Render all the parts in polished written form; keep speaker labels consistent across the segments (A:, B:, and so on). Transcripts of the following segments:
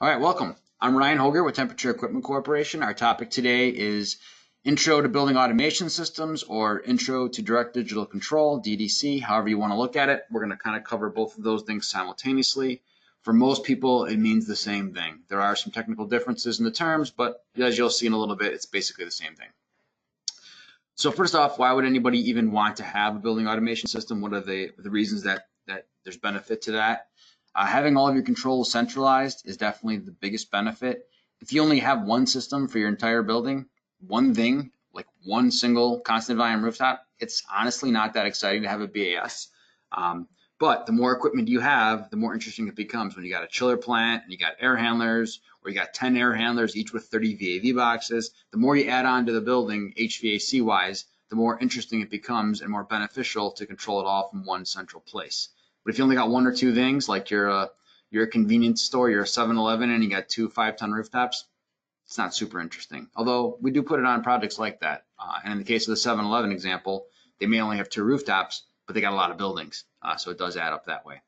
A: All right, welcome. I'm Ryan Hoger with Temperature Equipment Corporation. Our topic today is Intro to Building Automation Systems, or Intro to Direct Digital Control, DDC, however you want to look at it. We're going to kind of cover both of those things simultaneously. For most people, it means the same thing. There are some technical differences in the terms, but as you'll see in a little bit, it's basically the same thing. So first off, why would anybody even want to have a building automation system? What are the reasons that there's benefit to that? Having all of your controls centralized is definitely the biggest benefit. If you only have one system for your entire building, one thing, like one single constant volume rooftop, it's honestly not that exciting to have a BAS. But the more equipment you have, the more interesting it becomes. When you got a chiller plant and you got air handlers, or you got 10 air handlers, each with 30 VAV boxes, the more you add on to the building HVAC-wise, the more interesting it becomes and more beneficial to control it all from one central place. But if you only got one or two things, like you're a convenience store, you're a 7-Eleven, and you got two 5-ton rooftops, it's not super interesting. Although we do put it on projects like that. And in the case of the 7-Eleven example, they may only have two rooftops, but they got a lot of buildings, so it does add up that way.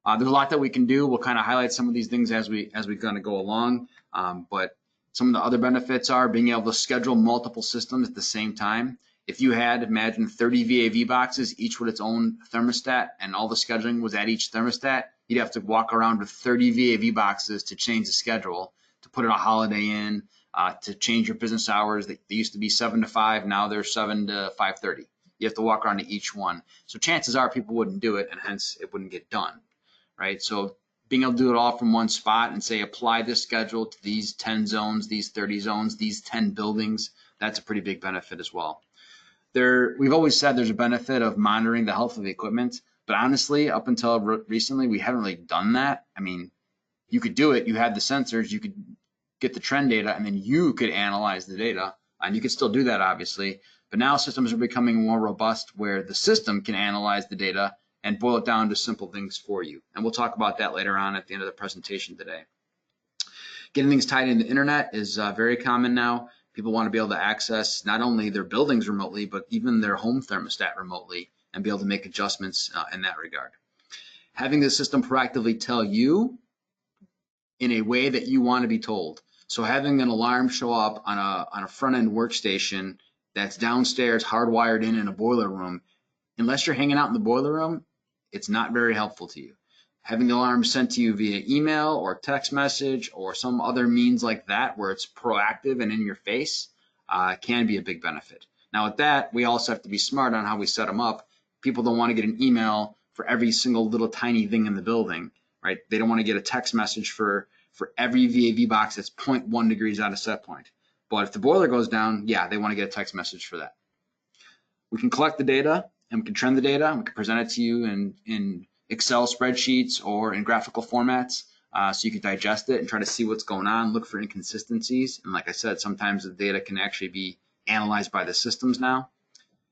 A: There's a lot that we can do. We'll kind of highlight some of these things as we kind of go along. But some of the other benefits are being able to schedule multiple systems at the same time. If you had, imagine 30 VAV boxes, each with its own thermostat, and all the scheduling was at each thermostat, you'd have to walk around with 30 VAV boxes to change the schedule, to put in a holiday in, to change your business hours. They used to be 7 to 5, now they're 7 to 5:30. You have to walk around to each one. So chances are people wouldn't do it, and hence it wouldn't get done, right? So being able to do it all from one spot and say, apply this schedule to these 10 zones, these 30 zones, these 10 buildings, that's a pretty big benefit as well. We've always said there's a benefit of monitoring the health of the equipment, but honestly, up until recently, we haven't really done that. I mean, you could do it. You had the sensors, you could get the trend data, and then you could analyze the data, and you could still do that, obviously. But now systems are becoming more robust where the system can analyze the data and boil it down to simple things for you. And we'll talk about that later on at the end of the presentation today. Getting things tied into the internet is very common now. People want to be able to access not only their buildings remotely, but even their home thermostat remotely and be able to make adjustments in that regard. Having the system proactively tell you in a way that you want to be told. So having an alarm show up on a front-end workstation that's downstairs hardwired in a boiler room, unless you're hanging out in the boiler room, it's not very helpful to you. Having the alarm sent to you via email or text message or some other means like that where it's proactive and in your face can be a big benefit. Now with that, we also have to be smart on how we set them up. People don't want to get an email for every single little tiny thing in the building, right? They don't want to get a text message for every VAV box that's 0.1 degrees out of set point. But if the boiler goes down, yeah, they want to get a text message for that. We can collect the data and we can trend the data and we can present it to you in Excel spreadsheets or in graphical formats so you can digest it and try to see what's going on, look for inconsistencies. And like I said, sometimes the data can actually be analyzed by the systems now.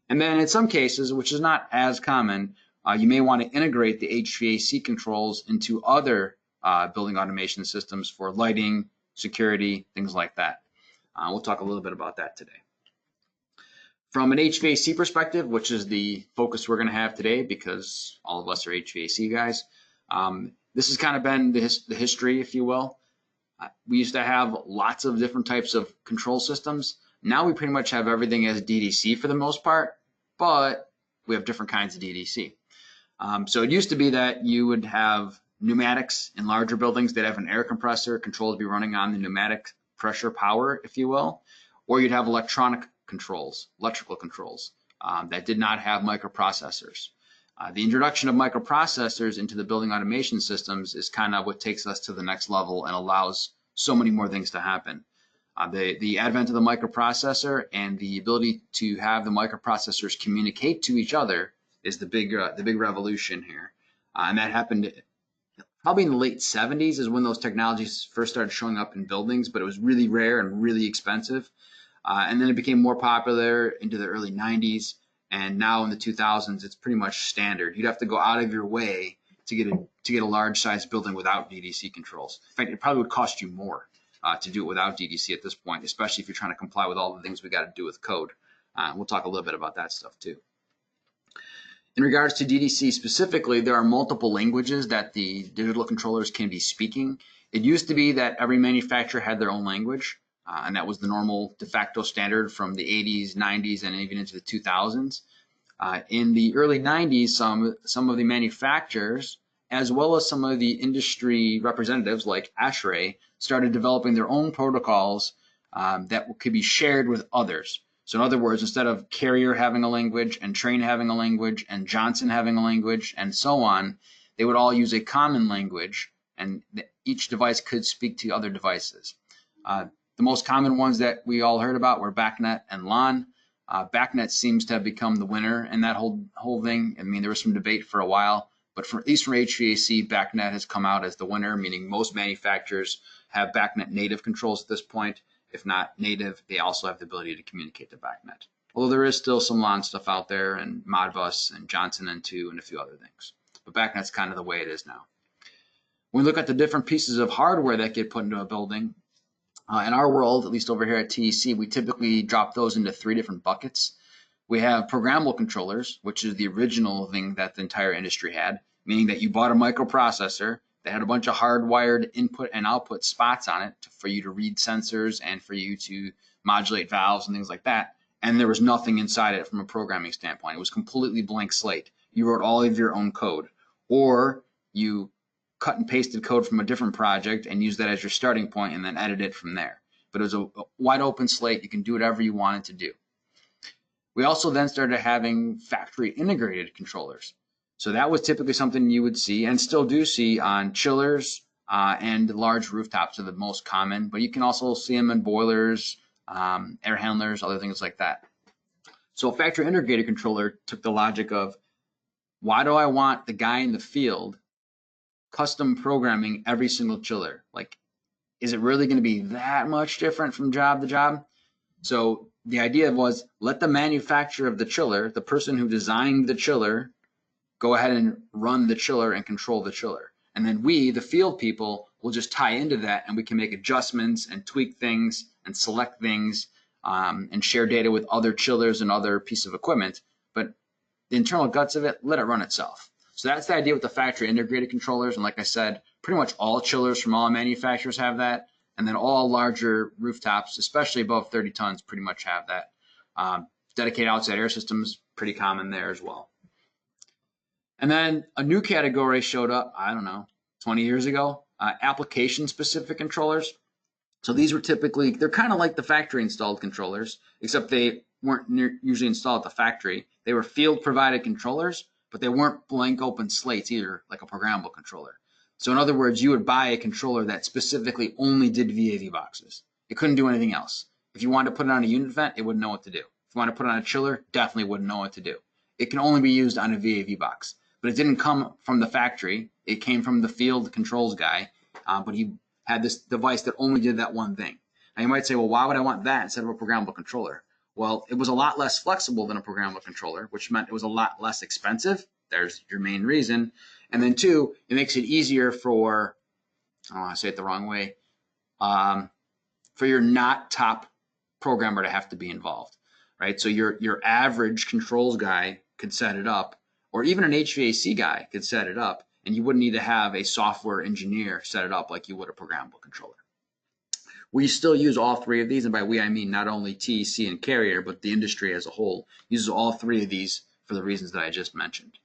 A: And then in some cases, which is not as common, you may want to integrate the HVAC controls into other building automation systems for lighting, security, things like that. We'll talk a little bit about that today. From an HVAC perspective, which is the focus we're going to have today because all of us are HVAC guys, this has kind of been the history, if you will. We used to have lots of different types of control systems. Now we pretty much have everything as DDC for the most part, but we have different kinds of DDC. So it used to be that you would have pneumatics in larger buildings. They'd have an air compressor control to be running on the pneumatic pressure power, if you will, or you'd have electrical controls that did not have microprocessors. The introduction of microprocessors into the building automation systems is kind of what takes us to the next level and allows so many more things to happen. The advent of the microprocessor and the ability to have the microprocessors communicate to each other is the big revolution here. And that happened probably in the late 70s is when those technologies first started showing up in buildings, but it was really rare and really expensive. And then it became more popular into the early 90s. And now in the 2000s, it's pretty much standard. You'd have to go out of your way to get a large size building without DDC controls. In fact, it probably would cost you more to do it without DDC at this point, especially if you're trying to comply with all the things we got to do with code. We'll talk a little bit about that stuff too. In regards to DDC specifically, there are multiple languages that the digital controllers can be speaking. It used to be that every manufacturer had their own language, and that was the normal de facto standard from the 80s, 90s, and even into the 2000s. In the early 90s, some of the manufacturers, as well as some of the industry representatives like ASHRAE, started developing their own protocols that could be shared with others. So in other words, instead of Carrier having a language and Trane having a language and Johnson having a language and so on, they would all use a common language, and each device could speak to other devices. The most common ones that we all heard about were Bacnet and LAN. Bacnet seems to have become the winner in that whole thing. I mean, there was some debate for a while, but at least from HVAC, Bacnet has come out as the winner, meaning most manufacturers have Bacnet native controls at this point. If not native, they also have the ability to communicate to Bacnet. Although there is still some LAN stuff out there, and Modbus and Johnson N2 and a few other things. But Bacnet's kind of the way it is now. When we look at the different pieces of hardware that get put into a building, in our world, at least over here at TEC, we typically drop those into 3 different buckets. We have programmable controllers, which is the original thing that the entire industry had, meaning that you bought a microprocessor that had a bunch of hardwired input and output spots on it for you to read sensors and for you to modulate valves and things like that. And there was nothing inside it from a programming standpoint. It was completely blank slate. You wrote all of your own code, or you cut and pasted code from a different project and use that as your starting point and then edit it from there. But it was a wide open slate. You can do whatever you wanted to do. We also then started having factory integrated controllers. So that was typically something you would see and still do see on chillers and large rooftops are the most common, but you can also see them in boilers, air handlers, other things like that. So a factory integrated controller took the logic of, why do I want the guy in the field custom programming every single chiller? Like, is it really going to be that much different from job to job? So the idea was, let the manufacturer of the chiller, the person who designed the chiller, go ahead and run the chiller and control the chiller. And then we, the field people, will just tie into that, and we can make adjustments and tweak things and select things and share data with other chillers and other pieces of equipment. But the internal guts of it, let it run itself. So that's the idea with the factory integrated controllers. And like I said, pretty much all chillers from all manufacturers have that. And then all larger rooftops, especially above 30 tons, pretty much have that. Dedicated outside air systems, pretty common there as well. And then a new category showed up, I don't know, 20 years ago, application-specific controllers. So these were typically, they're kind of like the factory-installed controllers, except they weren't usually installed at the factory. They were field-provided controllers, but they weren't blank open slates either, like a programmable controller. So in other words, you would buy a controller that specifically only did VAV boxes. It couldn't do anything else. If you wanted to put it on a unit vent, it wouldn't know what to do. If you want to put it on a chiller, definitely wouldn't know what to do. It can only be used on a VAV box. But it didn't come from the factory. It came from the field controls guy, but he had this device that only did that one thing. Now you might say, well, why would I want that instead of a programmable controller? Well, it was a lot less flexible than a programmable controller, which meant it was a lot less expensive. There's your main reason. And then 2, it makes it easier for, I don't want to say it the wrong way, for your not top programmer to have to be involved, right? So your average controls guy could set it up, or even an HVAC guy could set it up, and you wouldn't need to have a software engineer set it up like you would a programmable controller. We still use all 3 of these, and by we I mean not only TEC and Carrier, but the industry as a whole uses all 3 of these for the reasons that I just mentioned.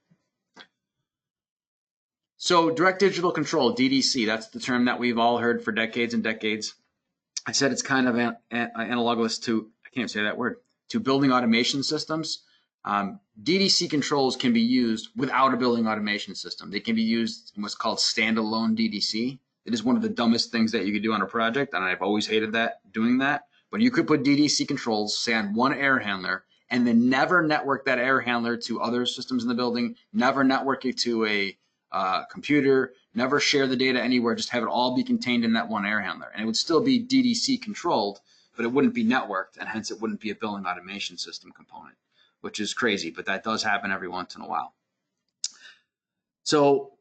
A: So direct digital control, DDC, that's the term that we've all heard for decades and decades. I said it's kind of analogous to, I can't say that word, to building automation systems. DDC controls can be used without a building automation system. They can be used in what's called standalone DDC. It is one of the dumbest things that you could do on a project, and I've always hated doing that. But you could put DDC controls, say, on one air handler, and then never network that air handler to other systems in the building, never network it to a computer, never share the data anywhere, just have it all be contained in that one air handler. And it would still be DDC controlled, but it wouldn't be networked, and hence it wouldn't be a building automation system component, which is crazy, but that does happen every once in a while. So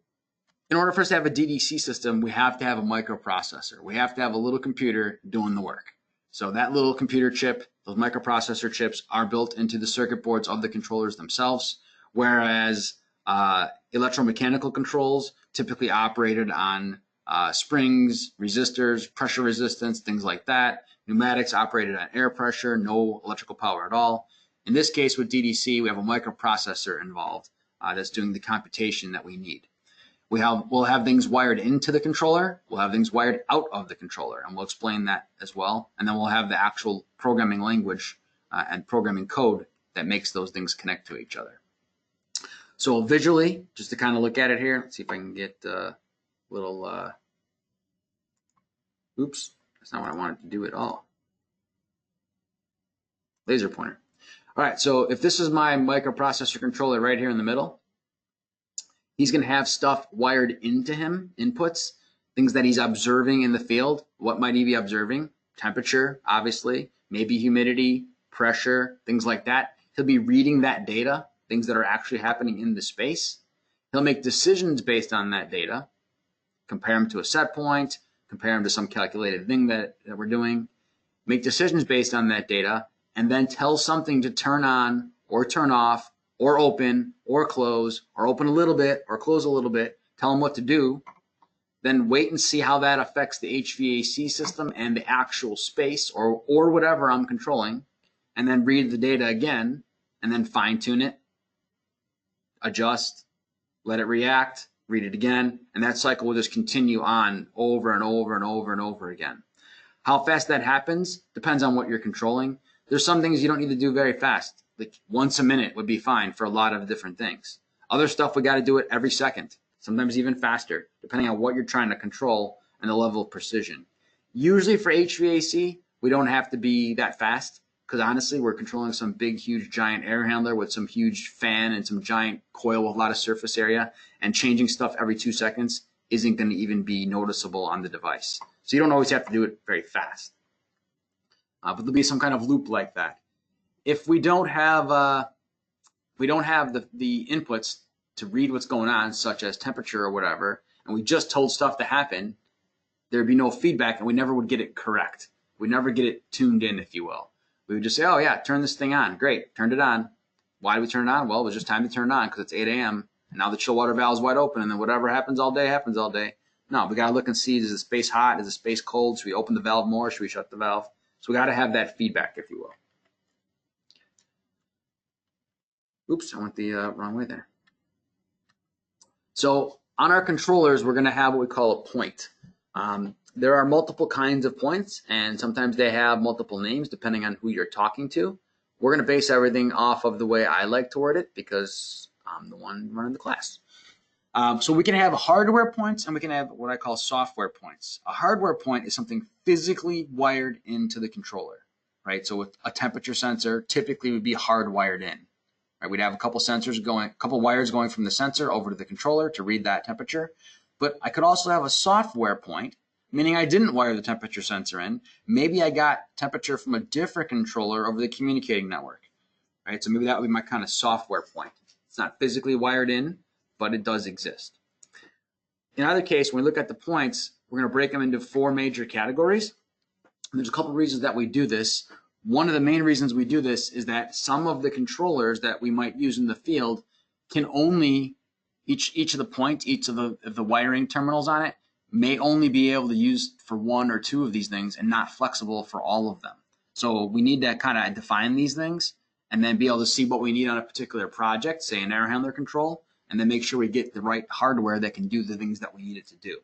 A: in order for us to have a DDC system, we have to have a microprocessor. We have to have a little computer doing the work. So that little computer chip, those microprocessor chips, are built into the circuit boards of the controllers themselves, whereas electromechanical controls typically operated on springs, resistors, pressure resistance, things like that. Pneumatics operated at air pressure, no electrical power at all. In this case with DDC, we have a microprocessor involved that's doing the computation that we need. We'll have things wired into the controller. We'll have things wired out of the controller, and we'll explain that as well. And then we'll have the actual programming language and programming code that makes those things connect to each other. So visually, just to kind of look at it here, let's see if I can get a little, oops, that's not what I wanted to do at all. Laser pointer. All right, so if this is my microprocessor controller right here in the middle, he's going to have stuff wired into him, inputs, things that he's observing in the field. What might he be observing? Temperature, obviously, maybe humidity, pressure, things like that. He'll be reading that data, things that are actually happening in the space. He'll make decisions based on that data, compare them to a set point, compare them to some calculated thing that we're doing, make decisions based on that data, and then tell something to turn on or turn off or open or close or open a little bit or close a little bit, tell them what to do, then wait and see how that affects the HVAC system and the actual space or whatever I'm controlling, and then read the data again and then fine tune it, adjust, let it react, read it again, and that cycle will just continue on over and over and over and over again. How fast that happens depends on what you're controlling. There's some things you don't need to do very fast. Like once a minute would be fine for a lot of different things. Other stuff, we got to do it every second, sometimes even faster, depending on what you're trying to control and the level of precision. Usually for HVAC, we don't have to be that fast because honestly, we're controlling some big, huge, giant air handler with some huge fan and some giant coil with a lot of surface area, and changing stuff every 2 seconds isn't going to even be noticeable on the device. So you don't always have to do it very fast. But there'll be some kind of loop like that. If we don't have the inputs to read what's going on, such as temperature or whatever, and we just told stuff to happen, there'd be no feedback, and we never would get it correct. We'd never get it tuned in, if you will. We would just say, oh yeah, turn this thing on. Great, turned it on. Why did we turn it on? Well, it was just time to turn it on because it's 8 a.m. and now the chill water valve is wide open, and then whatever happens all day happens all day. No, we got to look and see, is the space hot? Is the space cold? Should we open the valve more? Should we shut the valve? So we got to have that feedback, if you will. Oops, I went the wrong way there. So on our controllers, we're going to have what we call a point. There are multiple kinds of points, and sometimes they have multiple names depending on who you're talking to. We're going to base everything off of the way I like to word it because I'm the one running the class. So we can have hardware points and we can have what I call software points. A hardware point is something physically wired into the controller, right? So with a temperature sensor, typically would be hardwired in. Right? We'd have a couple wires going from the sensor over to the controller to read that temperature. But I could also have a software point, meaning I didn't wire the temperature sensor in. Maybe I got temperature from a different controller over the communicating network, right? So maybe that would be my kind of software point. It's not physically wired in, but it does exist. In either case, when we look at the points, we're going to break them into 4 major categories. And there's a couple of reasons that we do this. One of the main reasons we do this is that some of the controllers that we might use in the field can only, each of the points, each of the wiring terminals on it, may only be able to use for 1 or 2 of these things and not flexible for all of them. So we need to kind of define these things and then be able to see what we need on a particular project, say an air handler control, and then make sure we get the right hardware that can do the things that we need it to do.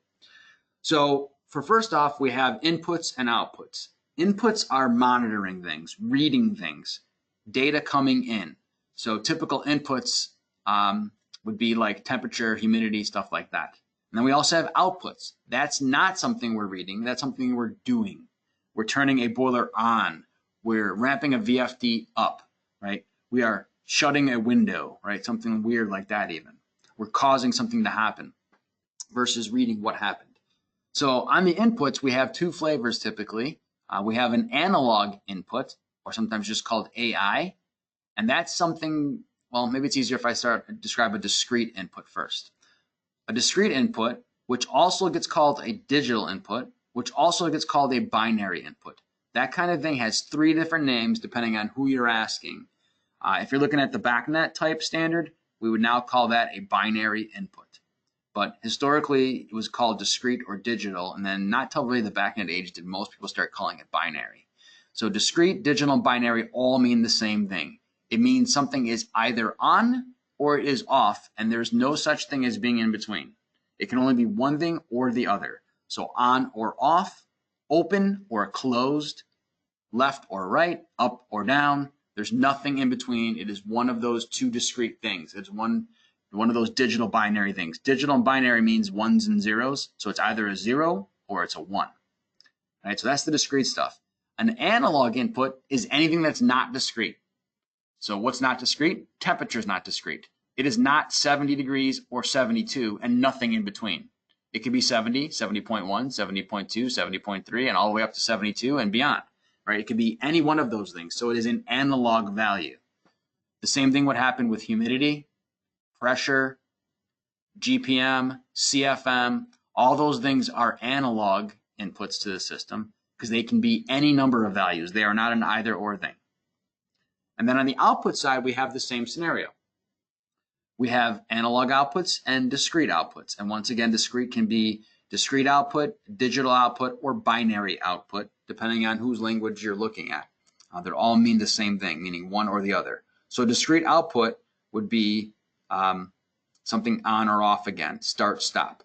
A: So for first off, we have inputs and outputs. Inputs are monitoring things, reading things, data coming in. So typical inputs would be like temperature, humidity, stuff like that. And then we also have outputs. That's not something we're reading. That's something we're doing. We're turning a boiler on. We're ramping a VFD up, right? We are shutting a window, right? Something weird like that even. We're causing something to happen versus reading what happened. So on the inputs, we have 2 flavors typically. We have an analog input, or sometimes just called AI. And that's something, well, maybe it's easier if I describe a discrete input first. A discrete input, which also gets called a digital input, which also gets called a binary input. That kind of thing has 3 different names depending on who you're asking. If you're looking at the Bacnet type standard, we would now call that a binary input. But historically, it was called discrete or digital, and then not till really the Bacnet age did most people start calling it binary. So discrete, digital, and binary all mean the same thing. It means something is either on or it is off, and there's no such thing as being in between. It can only be one thing or the other. So on or off, open or closed, left or right, up or down. There's nothing in between. It is one of those two discrete things. It's one of those digital binary things. Digital and binary means ones and zeros. So it's either a 0 or it's a 1. All right, so that's the discrete stuff. An analog input is anything that's not discrete. So what's not discrete? Temperature is not discrete. It is not 70 degrees or 72 and nothing in between. It could be 70, 70.1, 70.2, 70.3, and all the way up to 72 and beyond. Right? It could be any one of those things. So it is an analog value. The same thing would happen with humidity, pressure, GPM, CFM. All those things are analog inputs to the system because they can be any number of values. They are not an either or thing. And then on the output side, we have the same scenario. We have analog outputs and discrete outputs. And once again, discrete can be discrete output, digital output, or binary output, depending on whose language you're looking at. They all mean the same thing, meaning one or the other. So discrete output would be something on or off again, start, stop.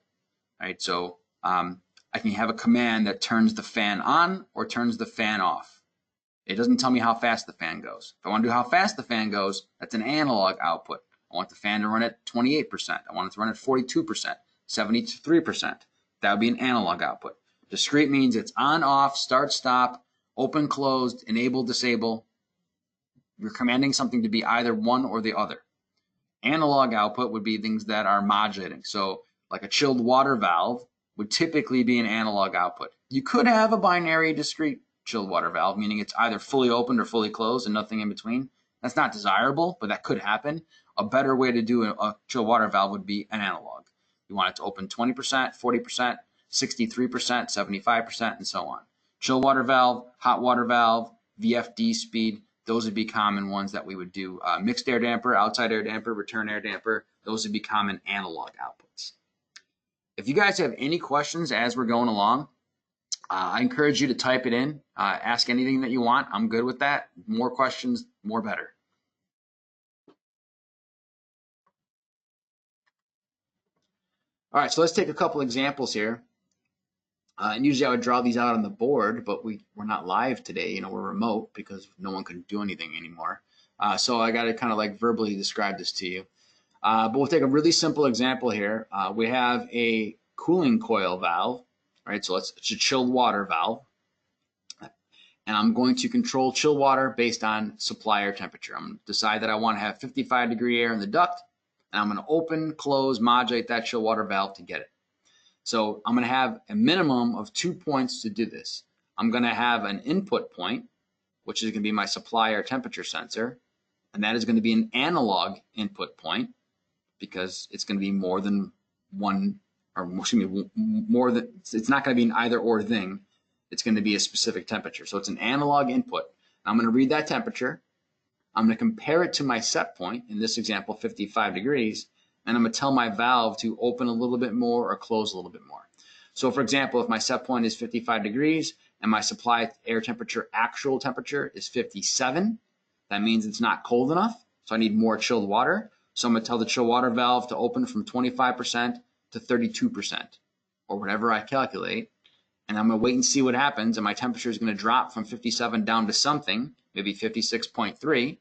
A: Right? So I can have a command that turns the fan on or turns the fan off. It doesn't tell me how fast the fan goes. If I want to do how fast the fan goes, that's an analog output. I want the fan to run at 28%. I want it to run at 42%, 73%. That would be an analog output. Discrete means it's on, off, start, stop, open, closed, enable, disable. You're commanding something to be either one or the other. Analog output would be things that are modulating. So like a chilled water valve would typically be an analog output. You could have a binary discrete chilled water valve, meaning it's either fully opened or fully closed and nothing in between. That's not desirable, but that could happen. A better way to do a chilled water valve would be an analog. You want it to open 20%, 40%, 63%, 75%, and so on. Chill water valve, hot water valve, VFD speed, those would be common ones that we would do. Mixed air damper, outside air damper, return air damper, those would be common analog outputs. If you guys have any questions as we're going along, I encourage you to type it in, ask anything that you want. I'm good with that. More questions, more better. All right, so let's take a couple examples here. And usually I would draw these out on the board, but we're not live today. You know, we're remote because no one can do anything anymore. So I got to kind of like verbally describe this to you. But we'll take a really simple example here. We have a cooling coil valve, right? So it's a chilled water valve. And I'm going to control chill water based on supply air temperature. I'm going to decide that I want to have 55-degree air in the duct, and I'm going to open, close, modulate that chill water valve to get it. So I'm going to have a minimum of 2 points to do this. I'm going to have an input point, which is going to be my supply air temperature sensor, and that is going to be an analog input point because it's going to be more than one, or excuse me, more than, it's not going to be an either or thing. It's going to be a specific temperature. So it's an analog input. I'm going to read that temperature. I'm going to compare it to my set point, in this example, 55 degrees, and I'm going to tell my valve to open a little bit more or close a little bit more. So for example, if my set point is 55 degrees and my supply air temperature, actual temperature, is 57, that means it's not cold enough, so I need more chilled water. So I'm going to tell the chill water valve to open from 25% to 32%, or whatever I calculate. And I'm going to wait and see what happens, and my temperature is going to drop from 57 down to something, maybe 56.3.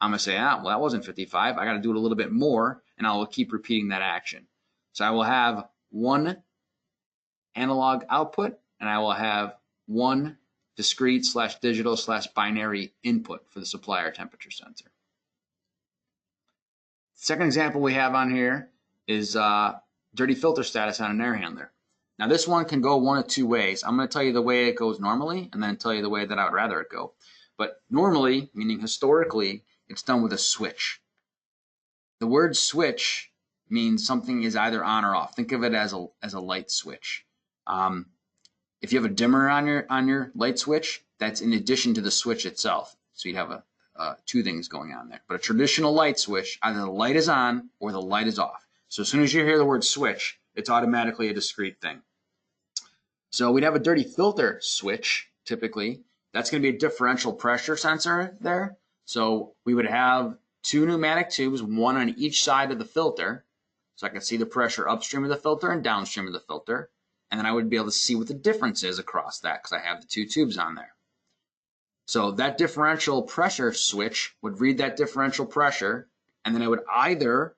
A: I'm going to say, well, that wasn't 55. I got to do it a little bit more, and I will keep repeating that action. So I will have one analog output, and I will have one discrete / digital / binary input for the supply air temperature sensor. Second example we have on here is dirty filter status on an air handler. Now this one can go one of two ways. I'm going to tell you the way it goes normally and then tell you the way that I would rather it go. But normally, meaning historically, it's done with a switch. The word switch means something is either on or off. Think of it as a light switch. If you have a dimmer on your light switch, that's in addition to the switch itself. So you have two things going on there. But a traditional light switch, either the light is on or the light is off. So as soon as you hear the word switch, it's automatically a discrete thing. So we'd have a dirty filter switch, typically. That's going to be a differential pressure sensor there. So we would have two pneumatic tubes, one on each side of the filter. So I can see the pressure upstream of the filter and downstream of the filter. And then I would be able to see what the difference is across that because I have the two tubes on there. So that differential pressure switch would read that differential pressure, and then it would either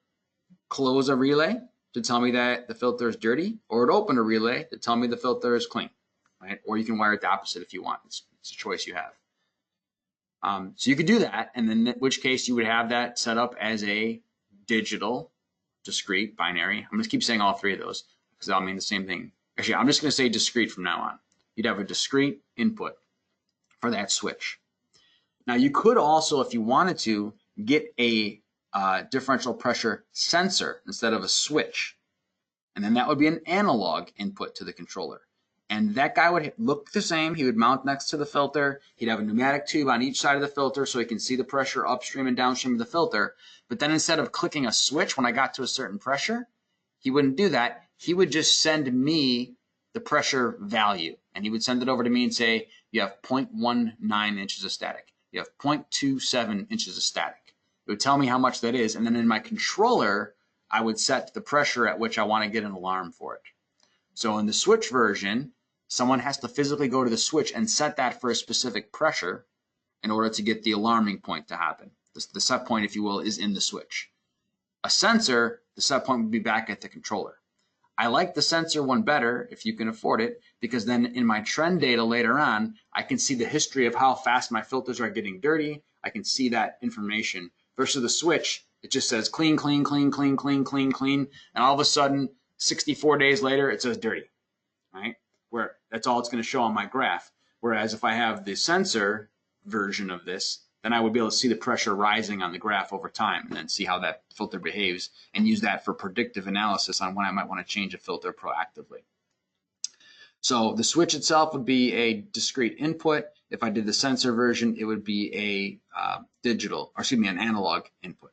A: close a relay to tell me that the filter is dirty, or it would open a relay to tell me the filter is clean, right? Or you can wire it the opposite if you want. It's a choice you have. So you could do that, and then in which case you would have that set up as a digital, discrete, binary. I'm going to keep saying all three of those because they all mean the same thing. Actually, I'm just going to say discrete from now on. You'd have a discrete input for that switch. Now you could also, if you wanted to, get a differential pressure sensor instead of a switch. And then that would be an analog input to the controller. And that guy would look the same. He would mount next to the filter. He'd have a pneumatic tube on each side of the filter so he can see the pressure upstream and downstream of the filter. But then instead of clicking a switch when I got to a certain pressure, he wouldn't do that. He would just send me the pressure value. And he would send it over to me and say, you have 0.19 inches of static. You have 0.27 inches of static. It would tell me how much that is. And then in my controller, I would set the pressure at which I want to get an alarm for it. So in the switch version, someone has to physically go to the switch and set that for a specific pressure in order to get the alarming point to happen. The set point, if you will, is in the switch. A sensor, the set point would be back at the controller. I like the sensor one better if you can afford it, because then in my trend data later on, I can see the history of how fast my filters are getting dirty. I can see that information versus the switch. It just says clean, clean, clean, clean, clean, clean, clean. And all of a sudden, 64 days later, it says dirty, right? Where that's all it's going to show on my graph. Whereas if I have the sensor version of this, then I would be able to see the pressure rising on the graph over time and then see how that filter behaves and use that for predictive analysis on when I might want to change a filter proactively. So the switch itself would be a discrete input. If I did the sensor version, it would be a an analog input.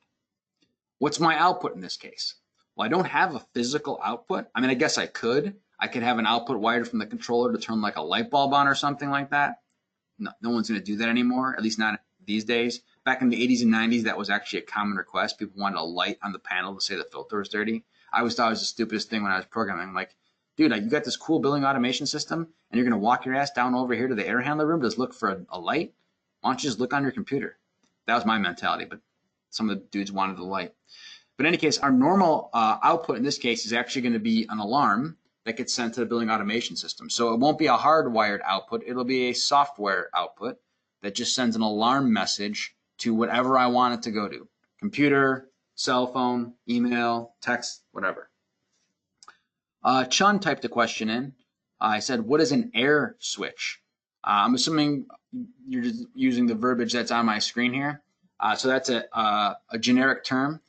A: What's my output in this case? Well, I don't have a physical output. I mean, I guess I could. I could have an output wired from the controller to turn like a light bulb on or something like that. No one's going to do that anymore, at least not these days. Back in the 80s and 90s, that was actually a common request. People wanted a light on the panel to say the filter was dirty. I always thought it was the stupidest thing when I was programming. I'm like, dude, you got this cool building automation system, and you're going to walk your ass down over here to the air handler room to just look for a light? Why don't you just look on your computer? That was my mentality, but some of the dudes wanted the light. But in any case, our normal output in this case is actually going to be an alarm that gets sent to the building automation system. So it won't be a hardwired output. It'll be a software output that just sends an alarm message to whatever I want it to go to. Computer, cell phone, email, text, whatever. Chun typed a question in. I said, what is an air switch? I'm assuming you're just using the verbiage that's on my screen here. So that's a generic term.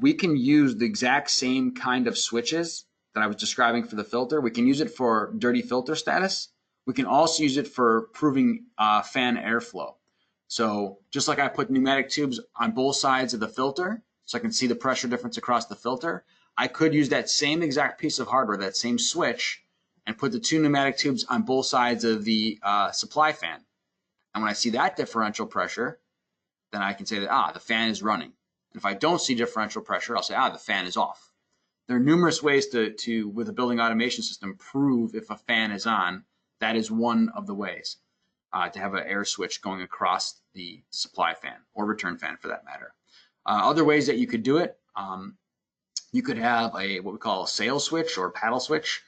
A: We can use the exact same kind of switches that I was describing for the filter. We can use it for dirty filter status. We can also use it for proving fan airflow. So just like I put pneumatic tubes on both sides of the filter, so I can see the pressure difference across the filter, I could use that same exact piece of hardware, that same switch, and put the two pneumatic tubes on both sides of the supply fan. And when I see that differential pressure, then I can say that, the fan is running. And if I don't see differential pressure, I'll say, the fan is off. There are numerous ways to with a building automation system, prove if a fan is on. That is one of the ways to have an air switch going across the supply fan or return fan for that matter. Other ways that you could do it, you could have what we call a sail switch or paddle switch.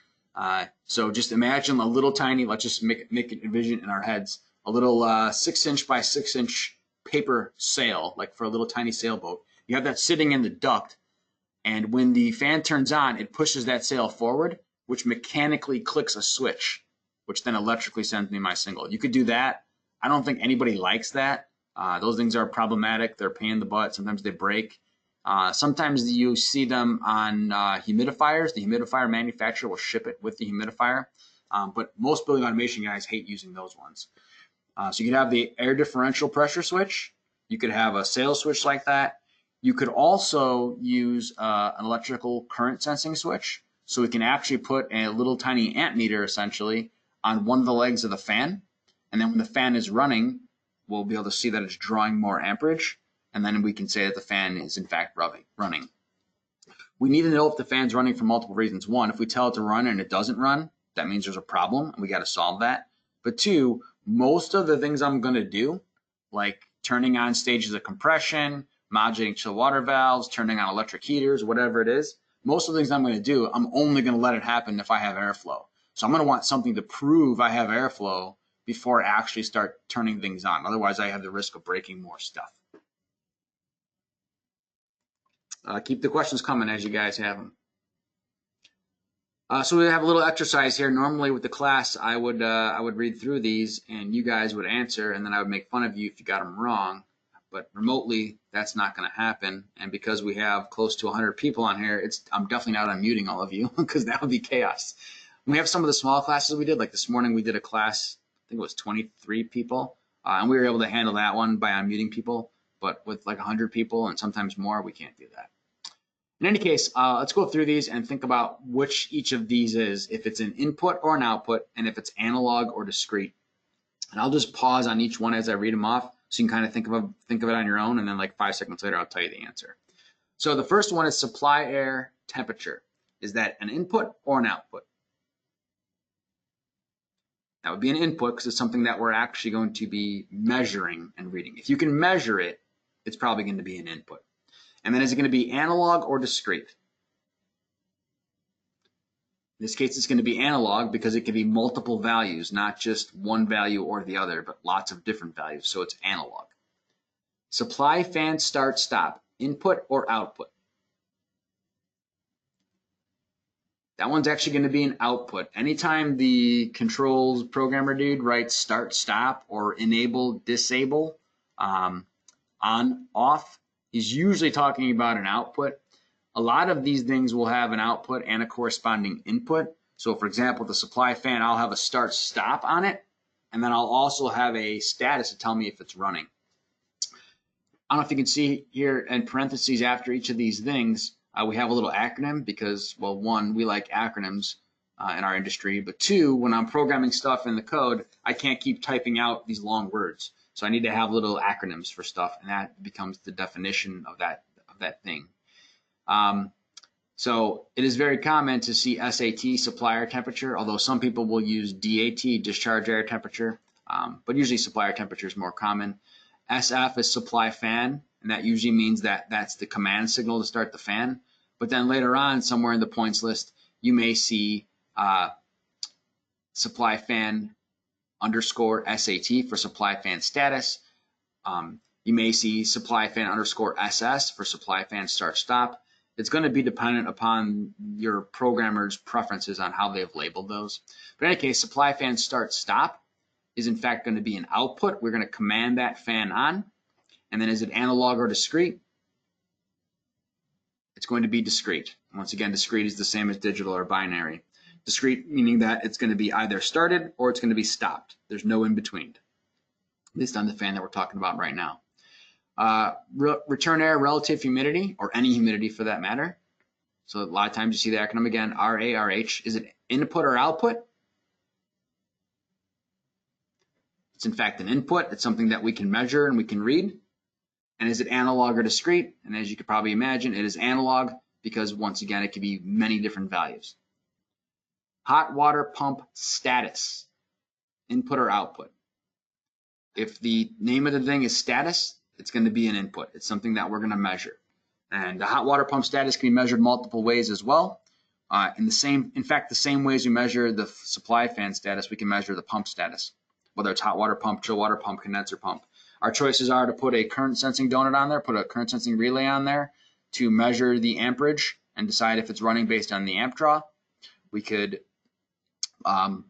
A: So just imagine a little tiny, let's just make it envision in our heads, a little 6-inch by 6-inch paper sail, like for a little tiny sailboat. You have that sitting in the duct, and when the fan turns on, it pushes that sail forward, which mechanically clicks a switch, which then electrically sends me my signal. You could do that. I don't think anybody likes that. Those things are problematic. They're a pain in the butt. Sometimes they break. Sometimes you see them on humidifiers. The humidifier manufacturer will ship it with the humidifier, but most building automation guys hate using those ones. So you could have the air differential pressure switch. You could have a sail switch like that. You could also use an electrical current sensing switch. So we can actually put a little tiny amp meter essentially on one of the legs of the fan. And then when the fan is running, we'll be able to see that it's drawing more amperage. And then we can say that the fan is in fact running. We need to know if the fan's running for multiple reasons. One, if we tell it to run and it doesn't run, that means there's a problem and we got to solve that. But two, most of the things I'm going to do, like turning on stages of compression, modulating chill water valves, turning on electric heaters, whatever it is, most of the things I'm going to do, I'm only going to let it happen if I have airflow. So I'm going to want something to prove I have airflow before I actually start turning things on. Otherwise, I have the risk of breaking more stuff. Keep the questions coming as you guys have them. So we have a little exercise here. Normally with the class, I would read through these and you guys would answer, and then I would make fun of you if you got them wrong. But remotely, that's not going to happen. And because we have close to 100 people on here, I'm definitely not unmuting all of you because that would be chaos. We have some of the small classes we did. Like this morning, we did a class, I think it was 23 people, and we were able to handle that one by unmuting people. But with like 100 people and sometimes more, we can't do that. In any case, let's go through these and think about which each of these is, if it's an input or an output, and if it's analog or discrete. And I'll just pause on each one as I read them off, so you can kind of think of it on your own, and then like 5 seconds later, I'll tell you the answer. So the first one is supply air temperature. Is that an input or an output? That would be an input because it's something that we're actually going to be measuring and reading. If you can measure it, it's probably going to be an input. And then is it going to be analog or discrete? In this case, it's going to be analog because it can be multiple values, not just one value or the other, but lots of different values. So it's analog. Supply fan start stop, input or output? That one's actually going to be an output. Anytime the controls programmer dude writes start stop or enable disable, on off, he's usually talking about an output. A lot of these things will have an output and a corresponding input. So for example, the supply fan, I'll have a start stop on it, and then I'll also have a status to tell me if it's running. I don't know if you can see here in parentheses after each of these things, we have a little acronym because, well, one, we like acronyms in our industry, but two, when I'm programming stuff in the code, I can't keep typing out these long words. So I need to have little acronyms for stuff, and that becomes the definition of that thing. So it is very common to see SAT, supply air temperature, although some people will use DAT, discharge air temperature, but usually supply air temperature is more common. SF is supply fan, and that usually means that that's the command signal to start the fan. But then later on, somewhere in the points list, you may see supply fan underscore SAT for supply fan status. You may see supply fan underscore SS for supply fan start stop. It's going to be dependent upon your programmer's preferences on how they've labeled those. But in any case, supply fan start stop is in fact going to be an output. We're going to command that fan on. And then is it analog or discrete? It's going to be discrete. Once again, discrete is the same as digital or binary. Discrete meaning that it's going to be either started or it's going to be stopped. There's no in between, at least on the fan that we're talking about right now. Return air relative humidity, or any humidity for that matter. So a lot of times you see the acronym again, RARH. Is it input or output? It's in fact an input. It's something that we can measure and we can read. And is it analog or discrete? And as you could probably imagine, it is analog because once again, it could be many different values. Hot water pump status, input or output? If the name of the thing is status, it's going to be an input. It's something that we're going to measure. And the hot water pump status can be measured multiple ways as well. In fact, the same ways we measure the supply fan status, we can measure the pump status, whether it's hot water pump, chill water pump, condenser pump. Our choices are to put a current sensing donut on there, put a current sensing relay on there to measure the amperage and decide if it's running based on the amp draw. We could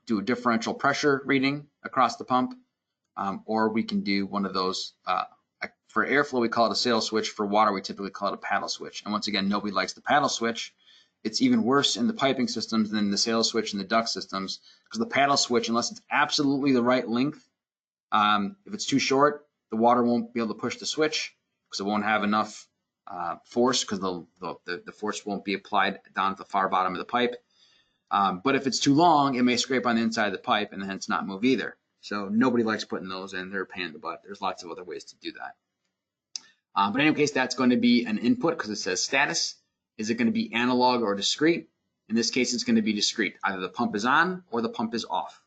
A: do a differential pressure reading across the pump, or we can do one of those. For airflow, we call it a sail switch. For water, we typically call it a paddle switch. And once again, nobody likes the paddle switch. It's even worse in the piping systems than the sail switch and the duct systems, because the paddle switch, unless it's absolutely the right length, if it's too short, the water won't be able to push the switch because it won't have enough force, because the force won't be applied down at the far bottom of the pipe. But if it's too long, it may scrape on the inside of the pipe and hence not move either. So nobody likes putting those in. They're a pain in the butt. There's lots of other ways to do that. But in any case, that's going to be an input because it says status. Is it going to be analog or discrete? In this case, it's going to be discrete. Either the pump is on or the pump is off.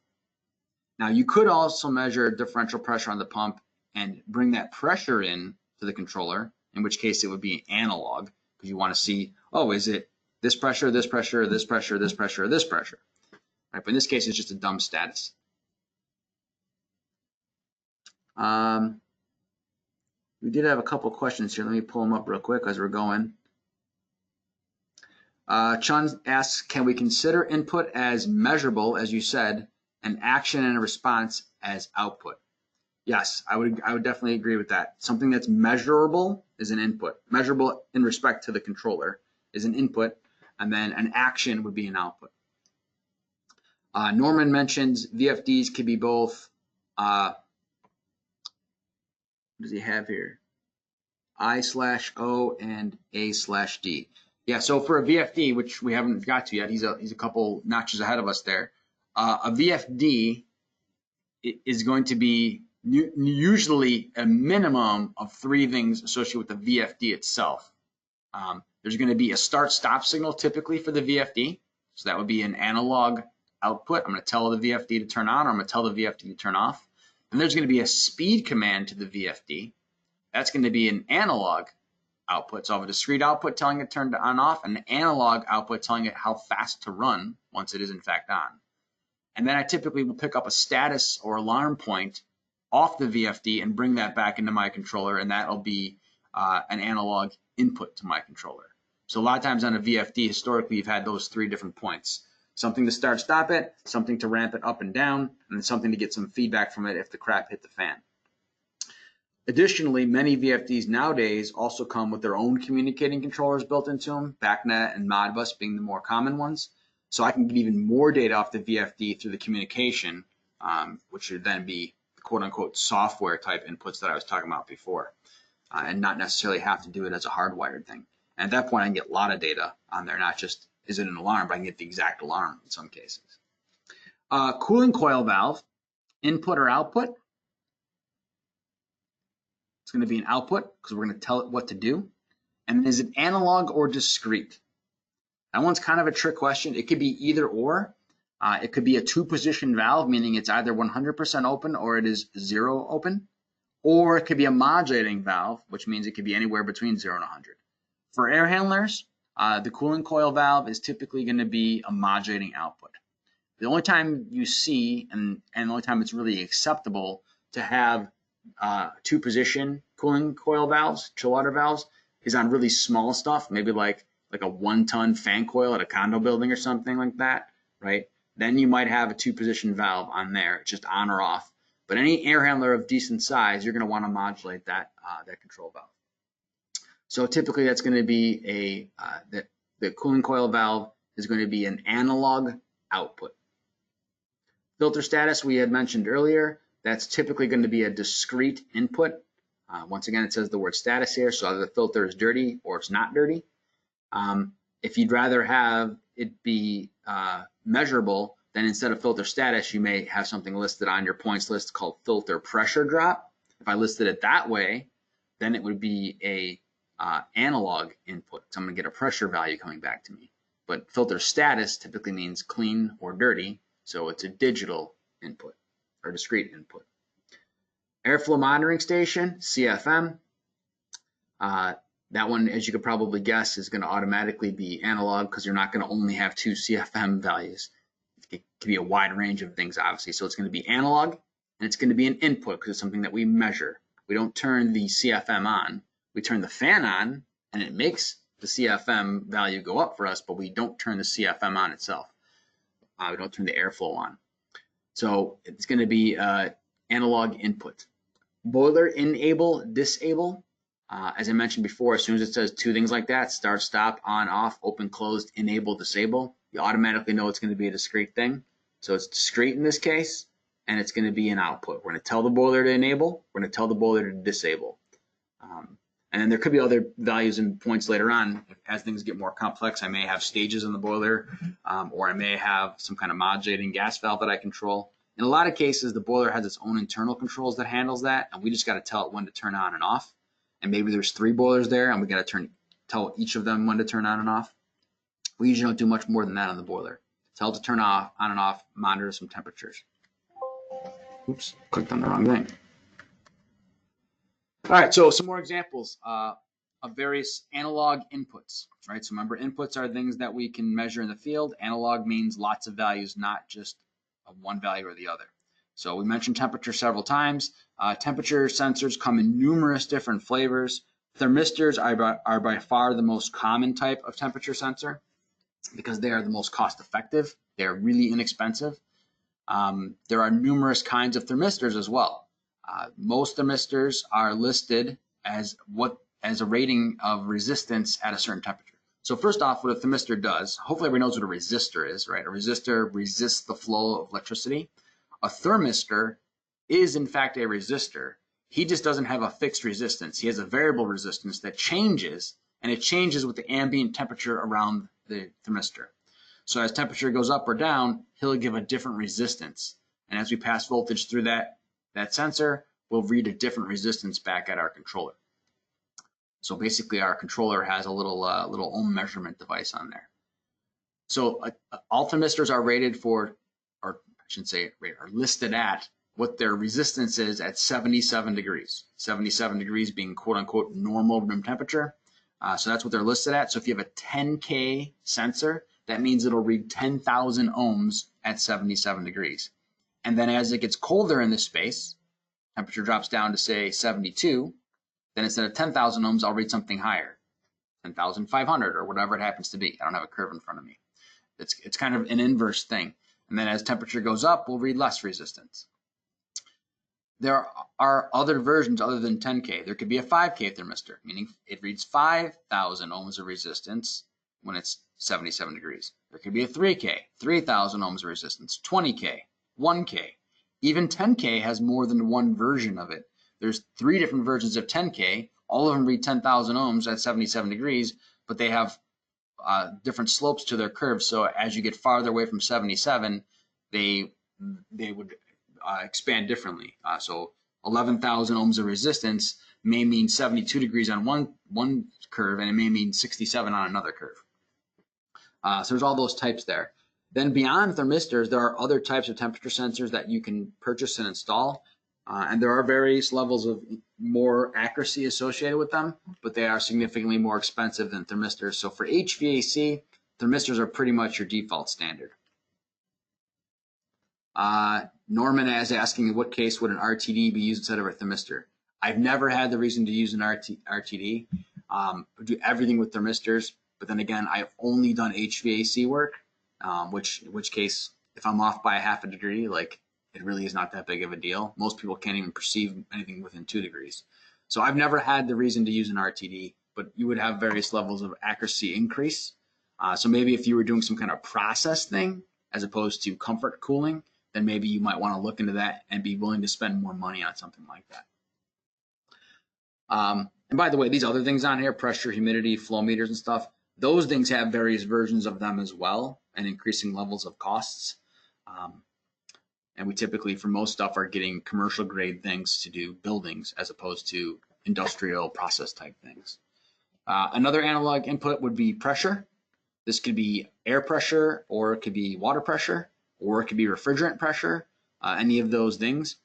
A: Now, you could also measure differential pressure on the pump and bring that pressure in to the controller, in which case it would be analog because you want to see, oh, is it this pressure, this pressure, this pressure, this pressure, or this pressure? Right, but in this case, it's just a dumb status. We did have a couple questions here. Let me pull them up real quick as we're going. Chun asks, can we consider input as measurable, as you said, and action and a response as output? Yes, I would definitely agree with that. Something that's measurable is an input. Measurable in respect to the controller is an input, and then an action would be an output. Norman mentions VFDs could be both, what does he have here? I/O and A/D. Yeah, so for a VFD, which we haven't got to yet, he's a couple notches ahead of us there. A VFD is going to be usually a minimum of 3 things associated with the VFD itself. There's going to be a start-stop signal typically for the VFD. So that would be an analog output. I'm going to tell the VFD to turn on, or I'm going to tell the VFD to turn off. And there's going to be a speed command to the VFD. That's going to be an analog output. So I have a discrete output telling it turn on off, and an analog output telling it how fast to run once it is in fact on. And then I typically will pick up a status or alarm point off the VFD and bring that back into my controller, and that'll be an analog input to my controller. So a lot of times on a VFD, historically, you've had those 3 different points. Something to start, stop it, something to ramp it up and down, and then something to get some feedback from it if the crap hit the fan. Additionally, many VFDs nowadays also come with their own communicating controllers built into them, Bacnet and Modbus being the more common ones. So I can get even more data off the VFD through the communication, which should then be quote-unquote software type inputs that I was talking about before, and not necessarily have to do it as a hardwired thing. And at that point, I can get a lot of data on there, not just is it an alarm, but I can get the exact alarm in some cases. Cooling coil valve, input or output? It's going to be an output because we're going to tell it what to do. And is it analog or discrete? That one's kind of a trick question. It could be either or. It could be a 2-position valve, meaning it's either 100% open or it is 0 open. Or it could be a modulating valve, which means it could be anywhere between 0 and 100. For air handlers, the cooling coil valve is typically going to be a modulating output. The only time you see, and the only time it's really acceptable to have 2-position cooling coil valves, chill water valves, is on really small stuff, maybe like a 1-ton fan coil at a condo building or something like that, right? Then you might have a 2-position valve on there, just on or off. But any air handler of decent size, you're going to want to modulate that control valve. So typically that's going to be the cooling coil valve is going to be an analog output. Filter status we had mentioned earlier. That's typically going to be a discrete input. Once again, it says the word status here, so either the filter is dirty or it's not dirty. If you'd rather have it be measurable, then instead of filter status, you may have something listed on your points list called filter pressure drop. If I listed it that way, then it would be a analog input. So I'm going to get a pressure value coming back to me. But filter status typically means clean or dirty, so it's a digital input or discrete input. Airflow monitoring station, CFM. That one, as you could probably guess, is going to automatically be analog because you're not going to only have 2 CFM values. It could be a wide range of things, obviously. So it's going to be analog, and it's going to be an input because it's something that we measure. We don't turn the CFM on. We turn the fan on, and it makes the CFM value go up for us, but we don't turn the CFM on itself. We don't turn the airflow on. So it's going to be analog input. Boiler enable, disable. As I mentioned before, as soon as it says 2 things like that, start, stop, on, off, open, closed, enable, disable, you automatically know it's going to be a discrete thing. So it's discrete in this case, and it's going to be an output. We're going to tell the boiler to enable. We're going to tell the boiler to disable. And there could be other values and points later on. As things get more complex, I may have stages in the boiler, or I may have some kind of modulating gas valve that I control. In a lot of cases, the boiler has its own internal controls that handles that, and we just got to tell it when to turn on and off. And maybe there's 3 boilers there, and we got to tell each of them when to turn on and off. We usually don't do much more than that on the boiler. Tell it to turn on and off, monitor some temperatures. Oops, clicked on the wrong thing. All right, so some more examples of various analog inputs, right? So remember, inputs are things that we can measure in the field. Analog means lots of values, not just one value or the other. So we mentioned temperature several times. Temperature sensors come in numerous different flavors. Thermistors are by far the most common type of temperature sensor because they are the most cost effective. They're really inexpensive. There are numerous kinds of thermistors as well. Most thermistors are listed as a rating of resistance at a certain temperature. So first off, what a thermistor does, hopefully everybody knows what a resistor is, right? A resistor resists the flow of electricity. A thermistor is in fact a resistor. He just doesn't have a fixed resistance. He has a variable resistance that changes, and it changes with the ambient temperature around the thermistor. So as temperature goes up or down, he'll give a different resistance. And as we pass voltage through that sensor, we'll read a different resistance back at our controller. So basically our controller has a little ohm measurement device on there. So all thermistors are rated for, or I shouldn't say are listed at what their resistance is at 77 degrees. 77 degrees being quote unquote normal room temperature. So that's what they're listed at. So if you have a 10K sensor, that means it'll read 10,000 ohms at 77 degrees. And then as it gets colder in this space, temperature drops down to say 72, then instead of 10,000 ohms, I'll read something higher, 10,500 or whatever it happens to be. I don't have a curve in front of me. It's kind of an inverse thing. And then as temperature goes up, we'll read less resistance. There are other versions other than 10K. There could be a 5K thermistor, meaning it reads 5,000 ohms of resistance when it's 77 degrees. There could be a 3K, 3,000 ohms of resistance, 20K, 1K. Even 10K has more than one version of it. There's 3 different versions of 10K. All of them read 10,000 ohms at 77 degrees, but they have different slopes to their curves. So as you get farther away from 77, they would expand differently. So 11,000 ohms of resistance may mean 72 degrees on one curve, and it may mean 67 on another curve. So there's all those types there. Then beyond thermistors, there are other types of temperature sensors that you can purchase and install. And there are various levels of more accuracy associated with them, but they are significantly more expensive than thermistors. So for HVAC, thermistors are pretty much your default standard. Norman is asking, in what case would an RTD be used instead of a thermistor? I've never had the reason to use an RTD. I do everything with thermistors, but then again, I've only done HVAC work, in which case, if I'm off by a half a degree, like, it really is not that big of a deal. Most people can't even perceive anything within 2 degrees. So I've never had the reason to use an RTD, but you would have various levels of accuracy increase. So maybe if you were doing some kind of process thing as opposed to comfort cooling, then maybe you might want to look into that and be willing to spend more money on something like that. And by the way, these other things on here, pressure, humidity, flow meters and stuff, those things have various versions of them as well and increasing levels of costs. And we typically, for most stuff, are getting commercial grade things to do buildings as opposed to industrial process type things. Another analog input would be pressure. This could be air pressure, or it could be water pressure, or it could be refrigerant pressure, any of those things.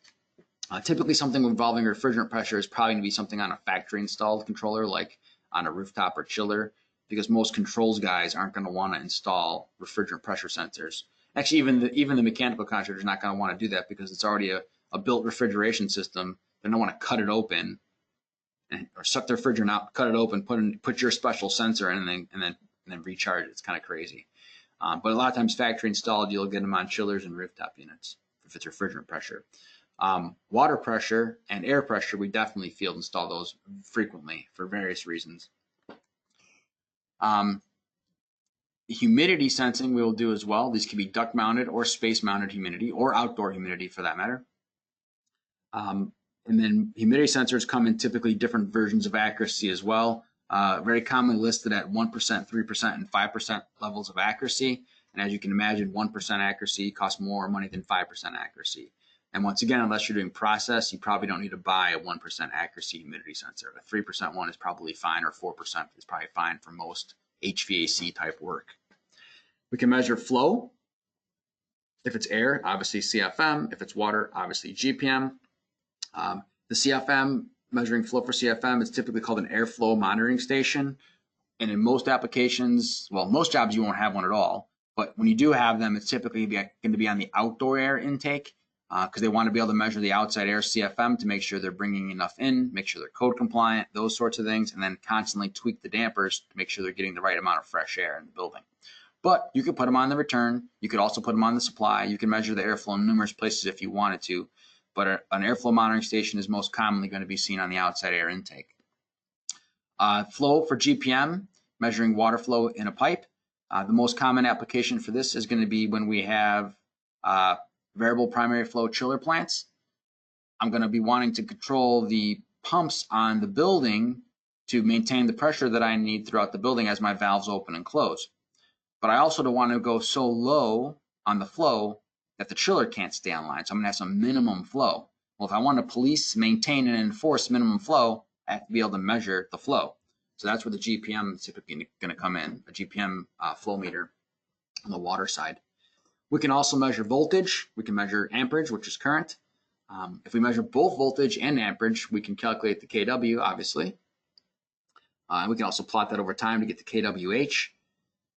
A: Typically something involving refrigerant pressure is probably going to be something on a factory installed controller, like on a rooftop or chiller, because most controls guys aren't going to want to install refrigerant pressure sensors. Actually, even the mechanical contractor is not going to want to do that because it's already a built refrigeration system. They don't want to cut it open or suck the refrigerant out, cut it open, put your special sensor in, and then recharge it. It's kind of crazy. But a lot of times factory installed, you'll get them on chillers and rooftop units if it's refrigerant pressure. Water pressure and air pressure, we definitely field install those frequently for various reasons. Humidity sensing we will do as well. These can be duct mounted or space mounted humidity, or outdoor humidity for that matter. And then humidity sensors come in typically different versions of accuracy as well. Very commonly listed at 1%, 3%, and 5% levels of accuracy. And as you can imagine, 1% accuracy costs more money than 5% accuracy. And once again, unless you're doing process, you probably don't need to buy a 1% accuracy humidity sensor. A 3% one is probably fine, or 4% is probably fine for most HVAC type work. We can measure flow. If it's air, obviously CFM. If it's water, obviously GPM. The CFM, measuring flow for CFM, is typically called an airflow monitoring station. And in most applications, well, most jobs you won't have one at all. But when you do have them, it's typically going to be on the outdoor air intake, because they want to be able to measure the outside air CFM to make sure they're bringing enough in, make sure they're code compliant, those sorts of things, and then constantly tweak the dampers to make sure they're getting the right amount of fresh air in the building. But you could put them on the return. You could also put them on the supply. You can measure the airflow in numerous places if you wanted to. But an airflow monitoring station is most commonly going to be seen on the outside air intake. Flow for GPM, measuring water flow in a pipe. The most common application for this is going to be when we have variable primary flow chiller plants. I'm going to be wanting to control the pumps on the building to maintain the pressure that I need throughout the building as my valves open and close. But I also don't want to go so low on the flow that the chiller can't stay online. So I'm going to have some minimum flow. Well, if I want to police, maintain, and enforce minimum flow, I have to be able to measure the flow. So that's where the GPM is typically going to come in, a GPM flow meter on the water side. We can also measure voltage. We can measure amperage, which is current. If we measure both voltage and amperage, we can calculate the kW, obviously. And we can also plot that over time to get the kWh.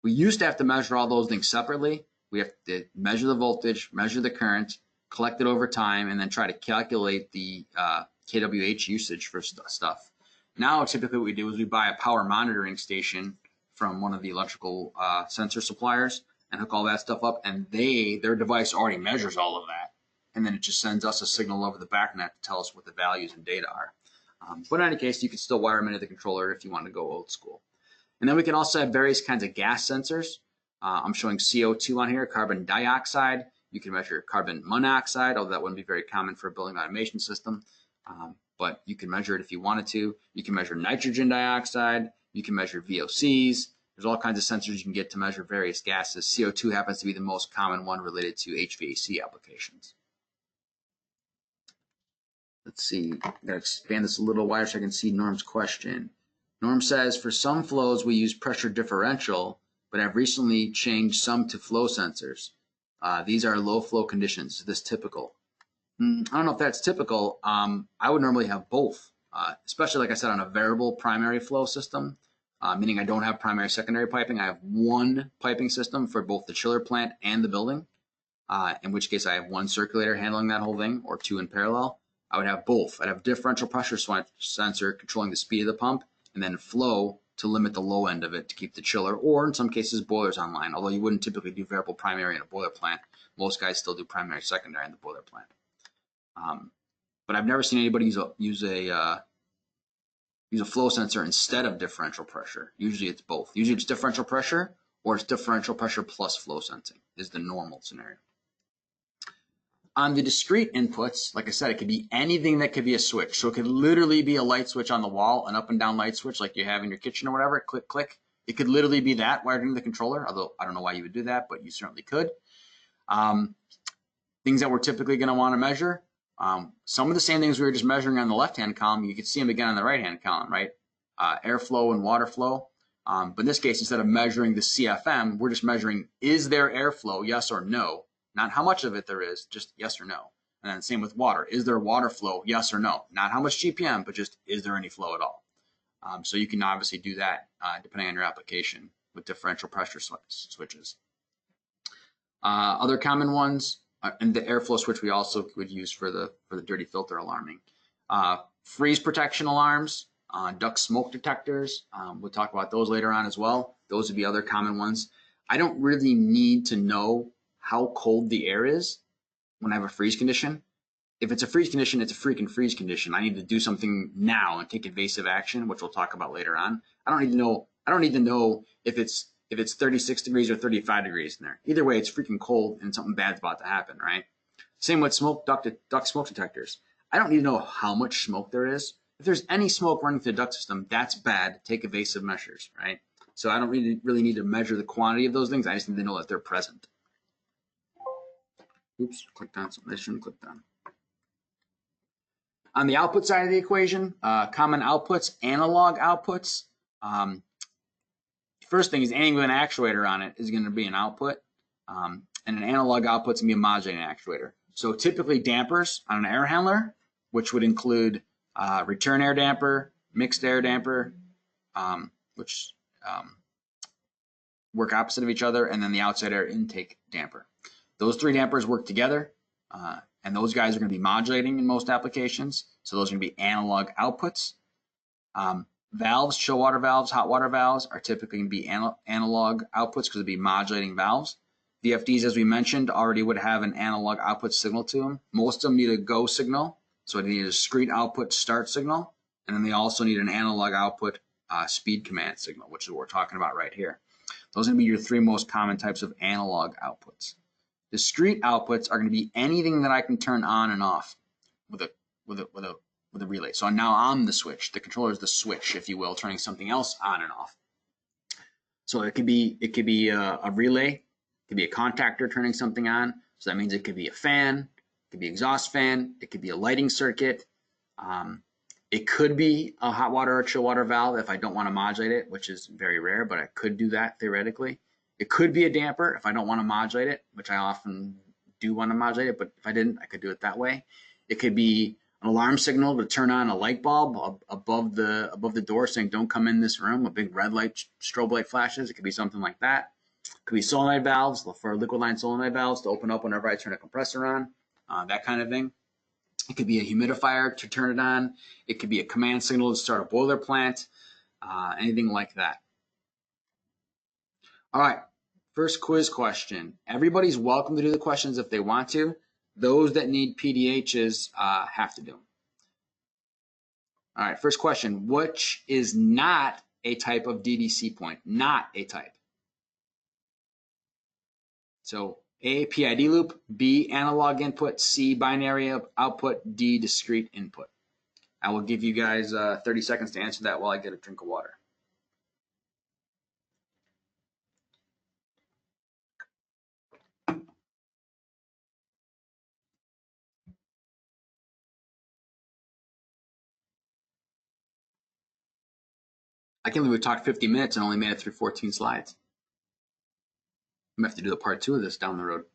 A: We used to have to measure all those things separately. We have to measure the voltage, measure the current, collect it over time, and then try to calculate the kWh usage for stuff. Now, typically what we do is we buy a power monitoring station from one of the electrical sensor suppliers and hook all that stuff up, and their device already measures all of that. And then it just sends us a signal over the Bacnet to tell us what the values and data are. But in any case, you can still wire them into the controller if you want to go old school. And then we can also have various kinds of gas sensors. I'm showing CO2 on here, carbon dioxide. You can measure carbon monoxide, although that wouldn't be very common for a building automation system. But you can measure it if you wanted to. You can measure nitrogen dioxide. You can measure VOCs. There's all kinds of sensors you can get to measure various gases. CO2 happens to be the most common one related to HVAC applications. Let's see, I'm going to expand this a little wider so I can see Norm's question. Norm says, for some flows we use pressure differential, but have recently changed some to flow sensors. These are low flow conditions. Is this typical? I don't know if that's typical. I would normally have both, especially like I said on a variable primary flow system, meaning I don't have primary secondary piping. I have one piping system for both the chiller plant and the building, in which case I have one circulator handling that whole thing, or two in parallel. I would have both. I'd have differential pressure sensor controlling the speed of the pump, and then flow to limit the low end of it to keep the chiller, or in some cases boilers online, although you wouldn't typically do variable primary in a boiler plant. Most guys still do primary secondary in the boiler plant. But I've never seen anybody use a flow sensor instead of differential pressure. Usually it's both. Usually it's differential pressure, or it's differential pressure plus flow sensing is the normal scenario. On the discrete inputs, like I said, it could be anything that could be a switch. So it could literally be a light switch on the wall, an up and down light switch like you have in your kitchen or whatever, click, click. It could literally be that wired into the controller, although I don't know why you would do that, but you certainly could. Things that we're typically going to want to measure, some of the same things we were just measuring on the left-hand column, you could see them again on the right-hand column, right? Airflow and water flow. But in this case, instead of measuring the CFM, we're just measuring, is there airflow, yes or no? Not how much of it there is, just yes or no. And then same with water. Is there water flow, yes or no? Not how much GPM, but just is there any flow at all? So you can obviously do that depending on your application with differential pressure switches. Other common ones, and the airflow switch we also would use for the dirty filter alarming. Freeze protection alarms, duct smoke detectors. We'll talk about those later on as well. Those would be other common ones. I don't really need to know how cold the air is when I have a freeze condition. If it's a freeze condition, it's a freaking freeze condition. I need to do something now and take evasive action, which we'll talk about later on. I don't need to know if it's 36 degrees or 35 degrees in there. Either way, it's freaking cold and something bad's about to happen, right? Same with duct smoke detectors. I don't need to know how much smoke there is. If there's any smoke running through the duct system, that's bad. Take evasive measures, right? So I don't really need to measure the quantity of those things. I just need to know that they're present. Oops, clicked on something I shouldn't have clicked on. On the output side of the equation, common outputs, analog outputs. First thing is any given actuator on it is going to be an output, and an analog output is going to be a modulating actuator. So typically dampers on an air handler, which would include return air damper, mixed air damper, which work opposite of each other, and then the outside air intake damper. Those three dampers work together, and those guys are going to be modulating in most applications. So those are going to be analog outputs. Valves, chill water valves, hot water valves are typically going to be analog outputs because it'd be modulating valves. Vfds, as we mentioned, already would have an analog output signal to them. Most of them need a go signal, so they need a discrete output start signal, and then they also need an analog output speed command signal, which is what we're talking about right here. Those are going to be your three most common types of analog outputs. Discrete outputs are going to be anything that I can turn on and off with a relay. So now I'm the switch. The controller is the switch, if you will, turning something else on and off. So it could be a relay, it could be a contactor turning something on. So that means it could be a fan, it could be exhaust fan, it could be a lighting circuit. It could be a hot water or chill water valve if I don't want to modulate it, which is very rare, but I could do that theoretically. It could be a damper if I don't want to modulate it, which I often do want to modulate it, but if I didn't, I could do it that way. It could be an alarm signal to turn on a light bulb above the door saying don't come in this room. A big red light, strobe light flashes. It could be something like that. It could be solenoid valves for liquid line solenoid valves to open up whenever I turn a compressor on, that kind of thing. It could be a humidifier to turn it on. It could be a command signal to start a boiler plant, anything like that. All right, first quiz question. Everybody's welcome to do the questions if they want to. Those that need PDHs have to do them. All right, first question. Which is not a type of DDC point? Not a type. So A, PID loop, B, analog input, C, binary output, D, discrete input. I will give you guys 30 seconds to answer that while I get a drink of water. I can't believe we talked 50 minutes and only made it through 14 slides. I'm gonna have to do the part 2 of this down the road.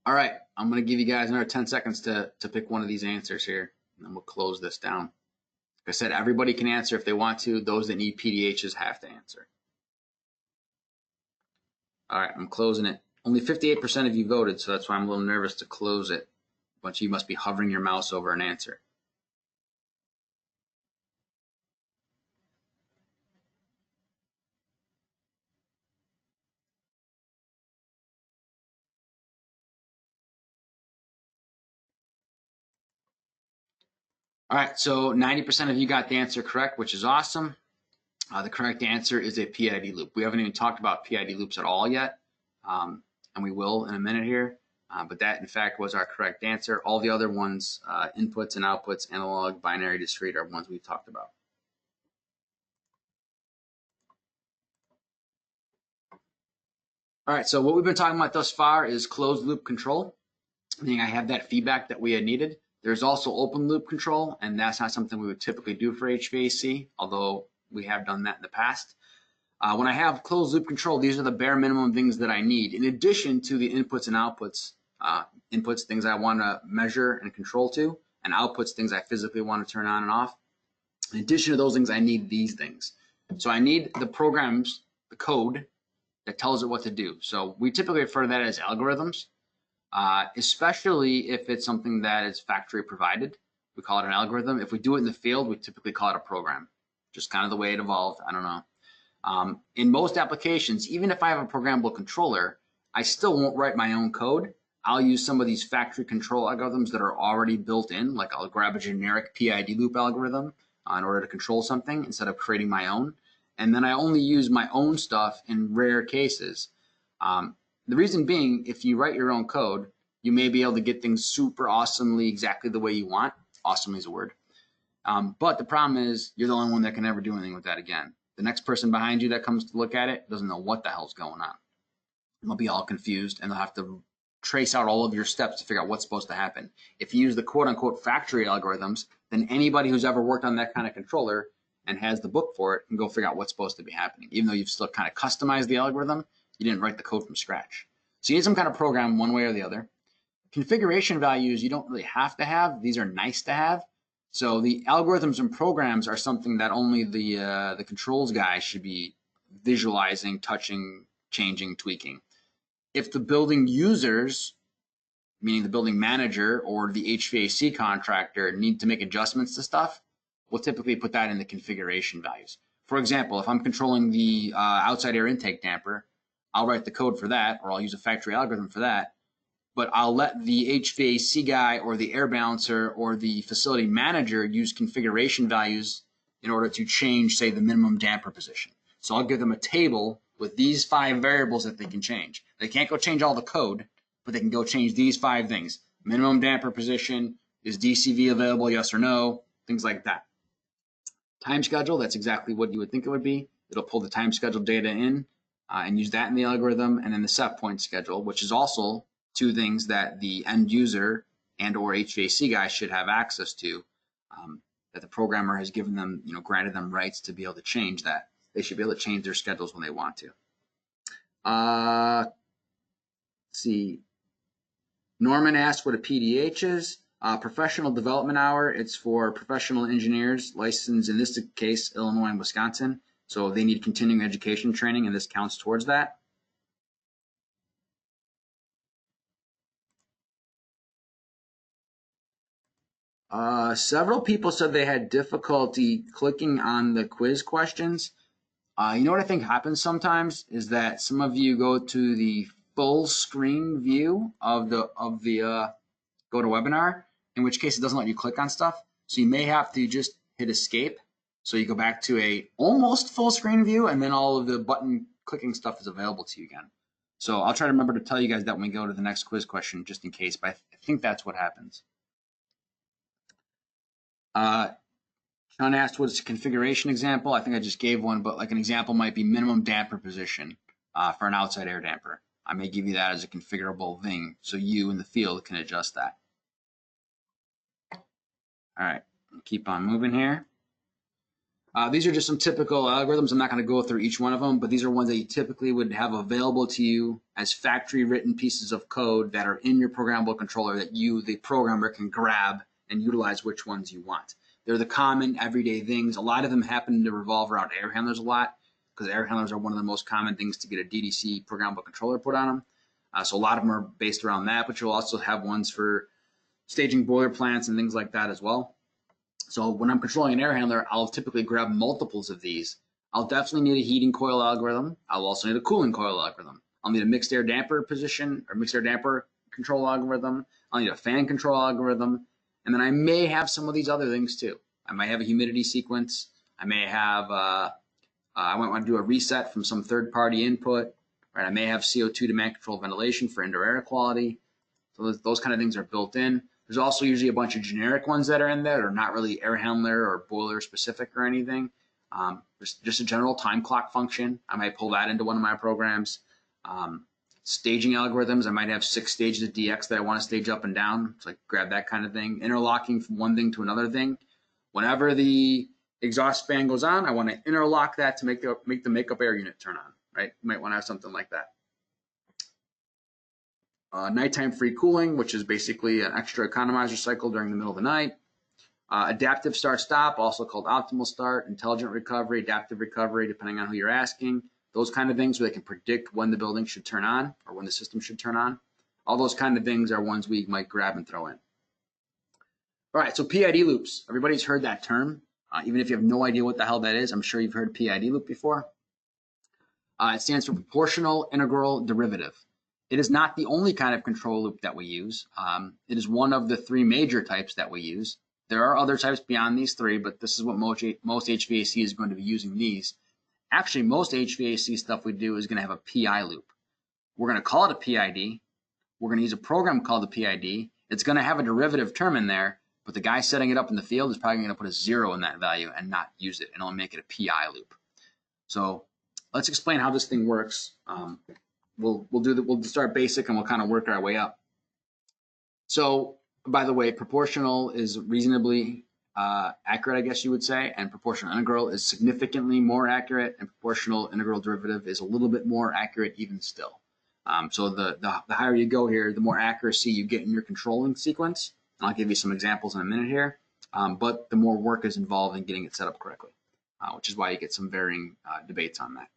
A: All right, I'm gonna give you guys another 10 seconds to pick one of these answers here, and then we'll close this down. Like I said, everybody can answer if they want to. Those that need PDHs have to answer. All right, I'm closing it. Only 58% of you voted, so that's why I'm a little nervous to close it. A bunch of you must be hovering your mouse over an answer. All right, so 90% of you got the answer correct, which is awesome. The correct answer is a PID loop. We haven't even talked about PID loops at all yet, and we will in a minute here. But that, in fact, was our correct answer. All the other ones, inputs and outputs, analog, binary, discrete, are ones we've talked about. All right, so what we've been talking about thus far is closed loop control, meaning I have that feedback that we had needed. There's also open loop control, and that's not something we would typically do for HVAC, although we have done that in the past. When I have closed loop control, these are the bare minimum things that I need, in addition to the inputs and outputs. Inputs, things I want to measure and control to, and outputs, things I physically want to turn on and off. In addition to those things, I need these things. So I need the programs, the code that tells it what to do. So we typically refer to that as algorithms. Especially if it's something that is factory provided. We call it an algorithm. If we do it in the field, we typically call it a program. Just kind of the way it evolved. I don't know. In most applications, even if I have a programmable controller, I still won't write my own code. I'll use some of these factory control algorithms that are already built in, like I'll grab a generic PID loop algorithm in order to control something instead of creating my own. And then I only use my own stuff in rare cases. The reason being, if you write your own code, you may be able to get things super awesomely exactly the way you want. Awesomely is a word. But the problem is you're the only one that can ever do anything with that again. The next person behind you that comes to look at it doesn't know what the hell's going on. They'll be all confused, and they'll have to trace out all of your steps to figure out what's supposed to happen. If you use the quote-unquote factory algorithms, then anybody who's ever worked on that kind of controller and has the book for it can go figure out what's supposed to be happening. Even though you've still kind of customized the algorithm, you didn't write the code from scratch. So you need some kind of program one way or the other. Configuration values you don't really have to have. These are nice to have. So the algorithms and programs are something that only the controls guy should be visualizing, touching, changing, tweaking. If the building users, meaning the building manager or the HVAC contractor, need to make adjustments to stuff, we'll typically put that in the configuration values. For example, if I'm controlling the outside air intake damper, I'll write the code for that, or I'll use a factory algorithm for that, but I'll let the HVAC guy or the air balancer or the facility manager use configuration values in order to change, say, the minimum damper position. So I'll give them a table with these 5 variables that they can change. They can't go change all the code, but they can go change these 5 things. Minimum damper position, is DCV available, yes or no, things like that. Time schedule, that's exactly what you would think it would be. It'll pull the time schedule data in and use that in the algorithm, and then the set point schedule, which is also 2 things that the end user and or HVAC guy should have access to, that the programmer has given them, granted them rights to be able to change that. They should be able to change their schedules when they want to. Let's see. Norman asked what a PDH is. Professional development hour. It's for professional engineers licensed, in this case, Illinois and Wisconsin. So they need continuing education training, and this counts towards that. Several people said they had difficulty clicking on the quiz questions. You know what I think happens sometimes is that some of you go to the full screen view of the GoToWebinar, in which case it doesn't let you click on stuff. So you may have to just hit escape. So you go back to a almost full screen view, and then all of the button clicking stuff is available to you again. So I'll try to remember to tell you guys that when we go to the next quiz question, just in case, but I think that's what happens. Sean asked what's a configuration example. I think I just gave one, but like an example might be minimum damper position for an outside air damper. I may give you that as a configurable thing, so you in the field can adjust that. All right, keep on moving here. These are just some typical algorithms. I'm not going to go through each one of them, but these are ones that you typically would have available to you as factory written pieces of code that are in your programmable controller that you, the programmer, can grab and utilize which ones you want. They're the common everyday things. A lot of them happen to revolve around air handlers a lot, because air handlers are one of the most common things to get a DDC programmable controller put on them. So a lot of them are based around that, but you'll also have ones for staging boiler plants and things like that as well. So when I'm controlling an air handler, I'll typically grab multiples of these. I'll definitely need a heating coil algorithm. I'll also need a cooling coil algorithm. I'll need a mixed air damper position or mixed air damper control algorithm. I'll need a fan control algorithm. And then I may have some of these other things too. I might have a humidity sequence. I may have, I might want to do a reset from some third-party input. Right? I may have CO2 demand control ventilation for indoor air quality. So those kind of things are built in. There's also usually a bunch of generic ones that are in there that are not really air handler or boiler specific or anything. There's just a general time clock function. I might pull that into one of my programs. Staging algorithms, I might have 6 stages of DX that I want to stage up and down. So I grab that kind of thing. Interlocking from one thing to another thing. Whenever the exhaust fan goes on, I want to interlock that to make the makeup air unit turn on. Right? You might want to have something like that. Nighttime free cooling, which is basically an extra economizer cycle during the middle of the night. Adaptive start-stop, also called optimal start, intelligent recovery, adaptive recovery, depending on who you're asking. Those kind of things where they can predict when the building should turn on or when the system should turn on. All those kind of things are ones we might grab and throw in. All right, so PID loops. Everybody's heard that term. Even if you have no idea what the hell that is, I'm sure you've heard PID loop before. It stands for proportional integral derivative. It is not the only kind of control loop that we use. It is one of the 3 major types that we use. There are other types beyond these 3, but this is what most HVAC is going to be using these. Actually, most HVAC stuff we do is going to have a PI loop. We're going to call it a PID, we're going to use a program called the PID. It's going to have a derivative term in there, but the guy setting it up in the field is probably going to put a 0 in that value and not use it, and it'll make it a PI loop. So let's explain how this thing works. We'll start basic and we'll kind of work our way up. So by the way, proportional is reasonably accurate, I guess you would say, and proportional integral is significantly more accurate, and proportional integral derivative is a little bit more accurate even still. So the higher you go here, the more accuracy you get in your controlling sequence. And I'll give you some examples in a minute here, but the more work is involved in getting it set up correctly, which is why you get some varying debates on that.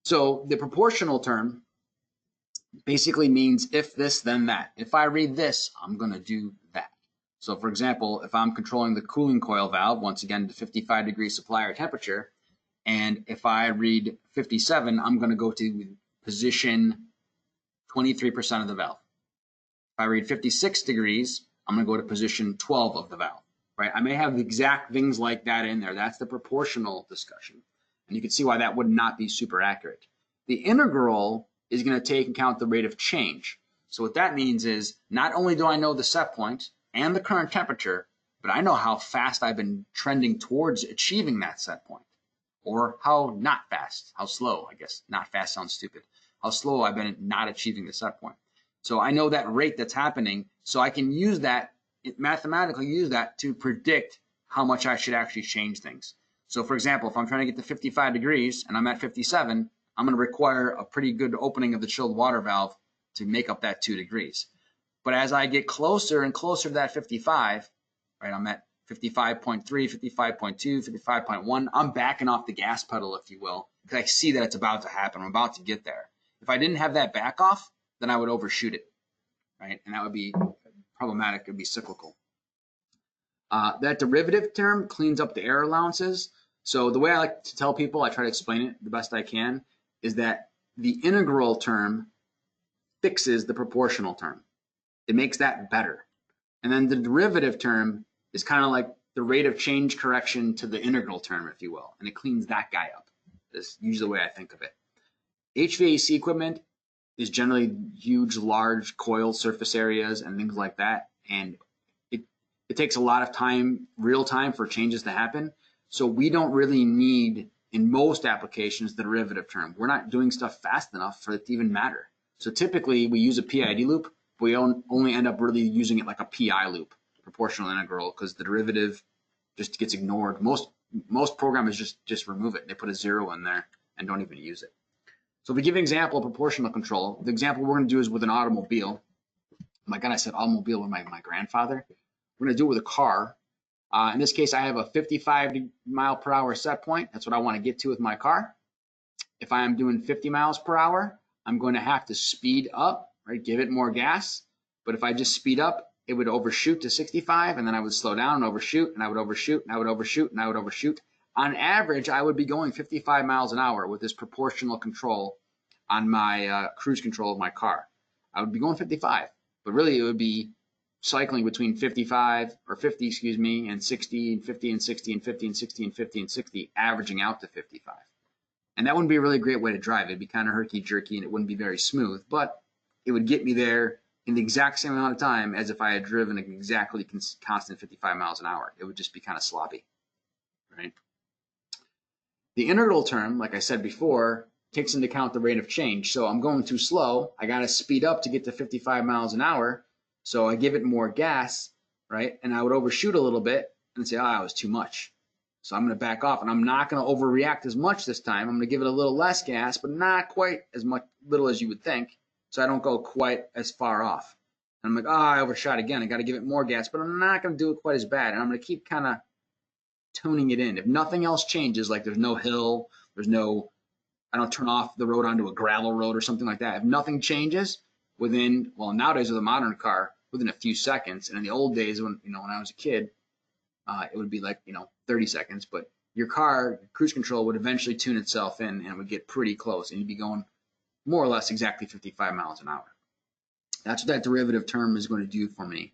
A: So the proportional term basically means if this, then that. If I read this, I'm going to do that. So for example, if I'm controlling the cooling coil valve, once again to 55-degree supply or temperature, and if I read 57, I'm going to go to position 23% of the valve. If I read 56 degrees, I'm going to go to position 12 of the valve, right? I may have exact things like that in there. That's the proportional discussion. And you can see why that would not be super accurate. The integral is going to take into account the rate of change. So what that means is not only do I know the set point and the current temperature, but I know how fast I've been trending towards achieving that set point, or how not fast, how slow, I guess. Not fast sounds stupid. How slow I've been not achieving the set point. So I know that rate that's happening, so I can use that, mathematically use that to predict how much I should actually change things. So for example, if I'm trying to get to 55 degrees and I'm at 57, I'm going to require a pretty good opening of the chilled water valve to make up that 2 degrees. But as I get closer and closer to that 55, right, I'm at 55.3, 55.2, 55.1, I'm backing off the gas pedal, if you will, because I see that it's about to happen. I'm about to get there. If I didn't have that back off, then I would overshoot it, right? And that would be problematic. It would be cyclical. That derivative term cleans up the error allowances. So the way I like to tell people, I try to explain it the best I can, is that the integral term fixes the proportional term. It makes that better. And then the derivative term is kind of like the rate of change correction to the integral term, if you will, and it cleans that guy up. That's usually the way I think of it. HVAC equipment is generally huge, large coil surface areas and things like that, and it takes a lot of time, real time, for changes to happen. So we don't really need, in most applications, the derivative term. We're not doing stuff fast enough for it to even matter. So typically we use a PID loop, but we only end up really using it like a PI loop, proportional integral, because the derivative just gets ignored. Most programmers just remove it. They put a 0 in there and don't even use it. So if we give an example of proportional control, the example we're going to do is with an automobile. Oh my God, I said automobile with my grandfather. We're going to do it with a car. In this case, I have a 55 mile per hour set point. That's what I want to get to with my car. If I am doing 50 miles per hour, I'm going to have to speed up, right? Give it more gas. But if I just speed up, it would overshoot to 65, and then I would slow down and overshoot, and I would overshoot, and I would overshoot, and I would overshoot. On average, I would be going 55 miles an hour with this proportional control on my cruise control of my car. I would be going 55, but really it would be cycling between 55 or 50, excuse me, and 60 and 50 and 60 and 50 and 60 and 50 and 60, averaging out to 55. And that wouldn't be a really great way to drive. It'd be kind of herky-jerky and it wouldn't be very smooth, but it would get me there in the exact same amount of time as if I had driven an exactly constant 55 miles an hour. It would just be kind of sloppy, right? The integral term, like I said before, takes into account the rate of change. So I'm going too slow. I got to speed up to get to 55 miles an hour. So I give it more gas, right? And I would overshoot a little bit and say, oh, that was too much. So I'm going to back off, and I'm not going to overreact as much this time. I'm going to give it a little less gas, but not quite as little as you would think. So I don't go quite as far off. And I'm like, oh, I overshot again. I got to give it more gas, but I'm not going to do it quite as bad. And I'm going to keep kind of tuning it in. If nothing else changes, like there's no hill, I don't turn off the road onto a gravel road or something like that. If nothing changes within, well, nowadays with a modern car, within a few seconds, and in the old days when I was a kid, it would be like 30 seconds. But your car, cruise control, would eventually tune itself in and it would get pretty close, and you'd be going more or less exactly 55 miles an hour. That's what that derivative term is going to do for me.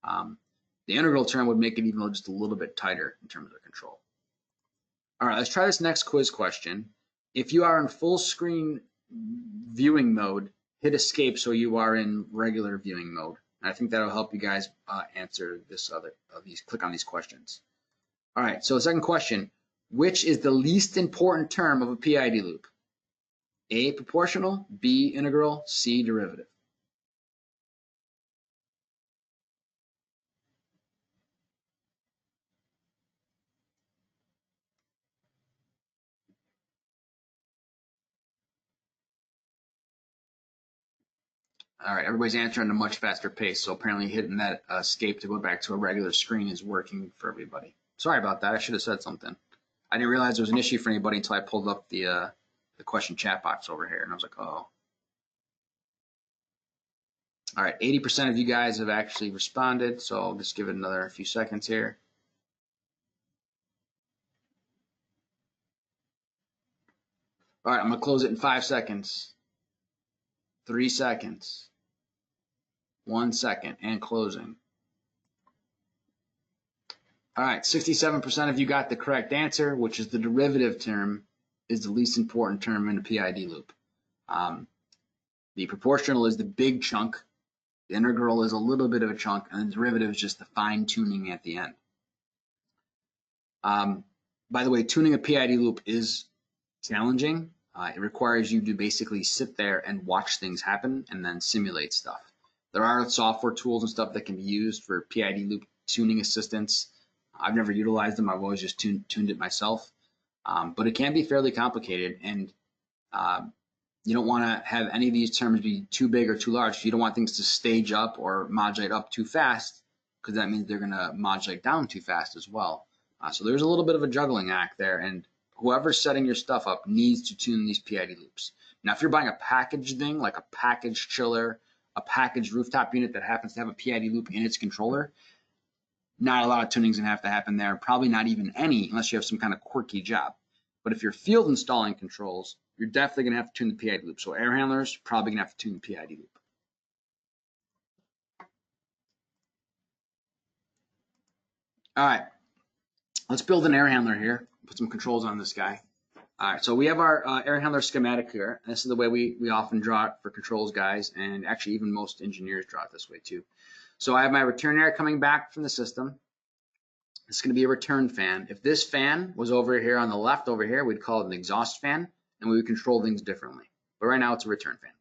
A: The integral term would make it even just a little bit tighter in terms of control. All right, let's try this next quiz question. If you are in full screen viewing mode hit escape so you are in regular viewing mode. And I think that'll help you guys answer this click on these questions. All right, so the second question, which is the least important term of a PID loop? A, proportional, B, integral, C, derivative. All right, everybody's answering at a much faster pace, so apparently hitting that escape to go back to a regular screen is working for everybody. Sorry about that, I should have said something. I didn't realize there was an issue for anybody until I pulled up the question chat box over here, and I was like, oh. All right, 80% of you guys have actually responded, so I'll just give it another few seconds here. All right, I'm gonna close it in 5 seconds. 3 seconds. 1 second, and closing. All right, 67% of you got the correct answer, which is the derivative term is the least important term in a PID loop. The proportional is the big chunk. The integral is a little bit of a chunk, and the derivative is just the fine tuning at the end. By the way, tuning a PID loop is challenging. It requires you to basically sit there and watch things happen and then simulate stuff. There are software tools and stuff that can be used for PID loop tuning assistance. I've never utilized them. I've always just tuned it myself. But it can be fairly complicated, and you don't want to have any of these terms be too big or too large. You don't want things to stage up or modulate up too fast, because that means they're going to modulate down too fast as well. So there's a little bit of a juggling act there, and whoever's setting your stuff up needs to tune these PID loops. Now, if you're buying a packaged thing, like a packaged chiller, a packaged rooftop unit that happens to have a PID loop in its controller, not a lot of tuning's gonna have to happen there, probably not even any, unless you have some kind of quirky job. But if you're field installing controls, you're definitely gonna have to tune the PID loop. So air handlers, probably gonna have to tune the PID loop. All right, let's build an air handler here. Put some controls on this guy. All right, so we have our air handler schematic here. This is the way we often draw it for controls guys, and actually even most engineers draw it this way too. So I have my return air coming back from the system. It's going to be a return fan. If this fan was over here on the left over here, we'd call it an exhaust fan, and we would control things differently. But right now it's a return fan.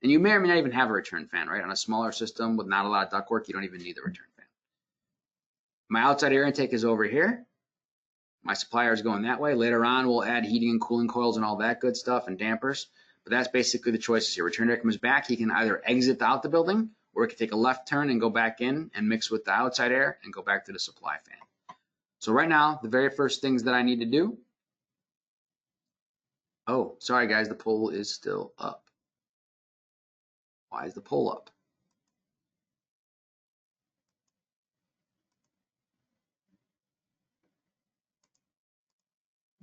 A: And you may or may not even have a return fan, right? On a smaller system with not a lot of ductwork, you don't even need the return fan. My outside air intake is over here. My supplier is going that way. Later on, we'll add heating and cooling coils and all that good stuff and dampers. But that's basically the choices here. Return air comes back. He can either exit out the building, or it can take a left turn and go back in and mix with the outside air and go back to the supply fan. So right now, the very first things that I need to do. Oh, sorry guys, the poll is still up. Why is the poll up?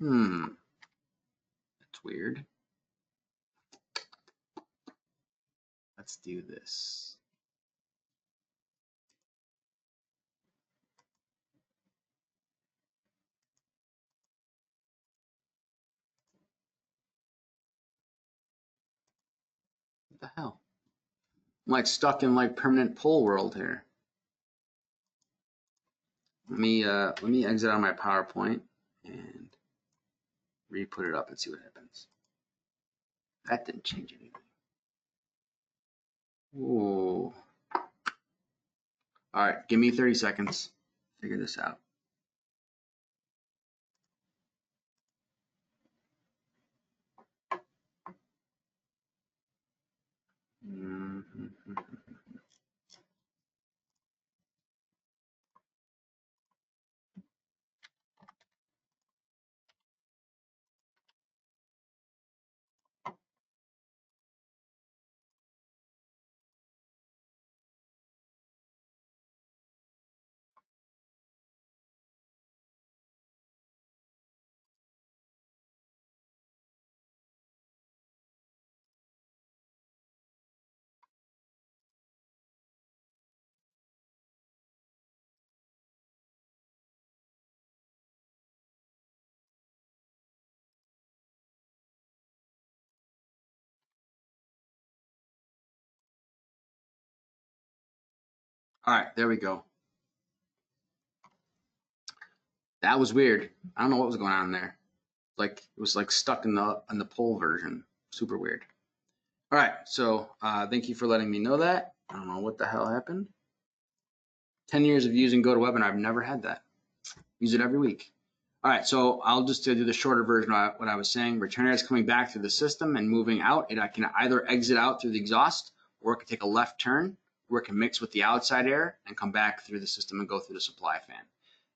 A: That's weird. Let's do this. What the hell? I'm like stuck in like permanent poll world here. Let me exit out of my PowerPoint and re-put it up and see what happens. That didn't change anything. Ooh. All right, give me 30 seconds. Figure this out. All right, there we go. That was weird. I don't know what was going on there. Like it was like stuck in the poll version. Super weird. All right, so thank you for letting me know that. I don't know what the hell happened. 10 years of using GoToWebinar, I've never had that. Use it every week. All right, so I'll just do the shorter version of what I was saying. Return air is coming back through the system and moving out. It can either exit out through the exhaust, or it can take a left turn, or it can mix with the outside air and come back through the system and go through the supply fan.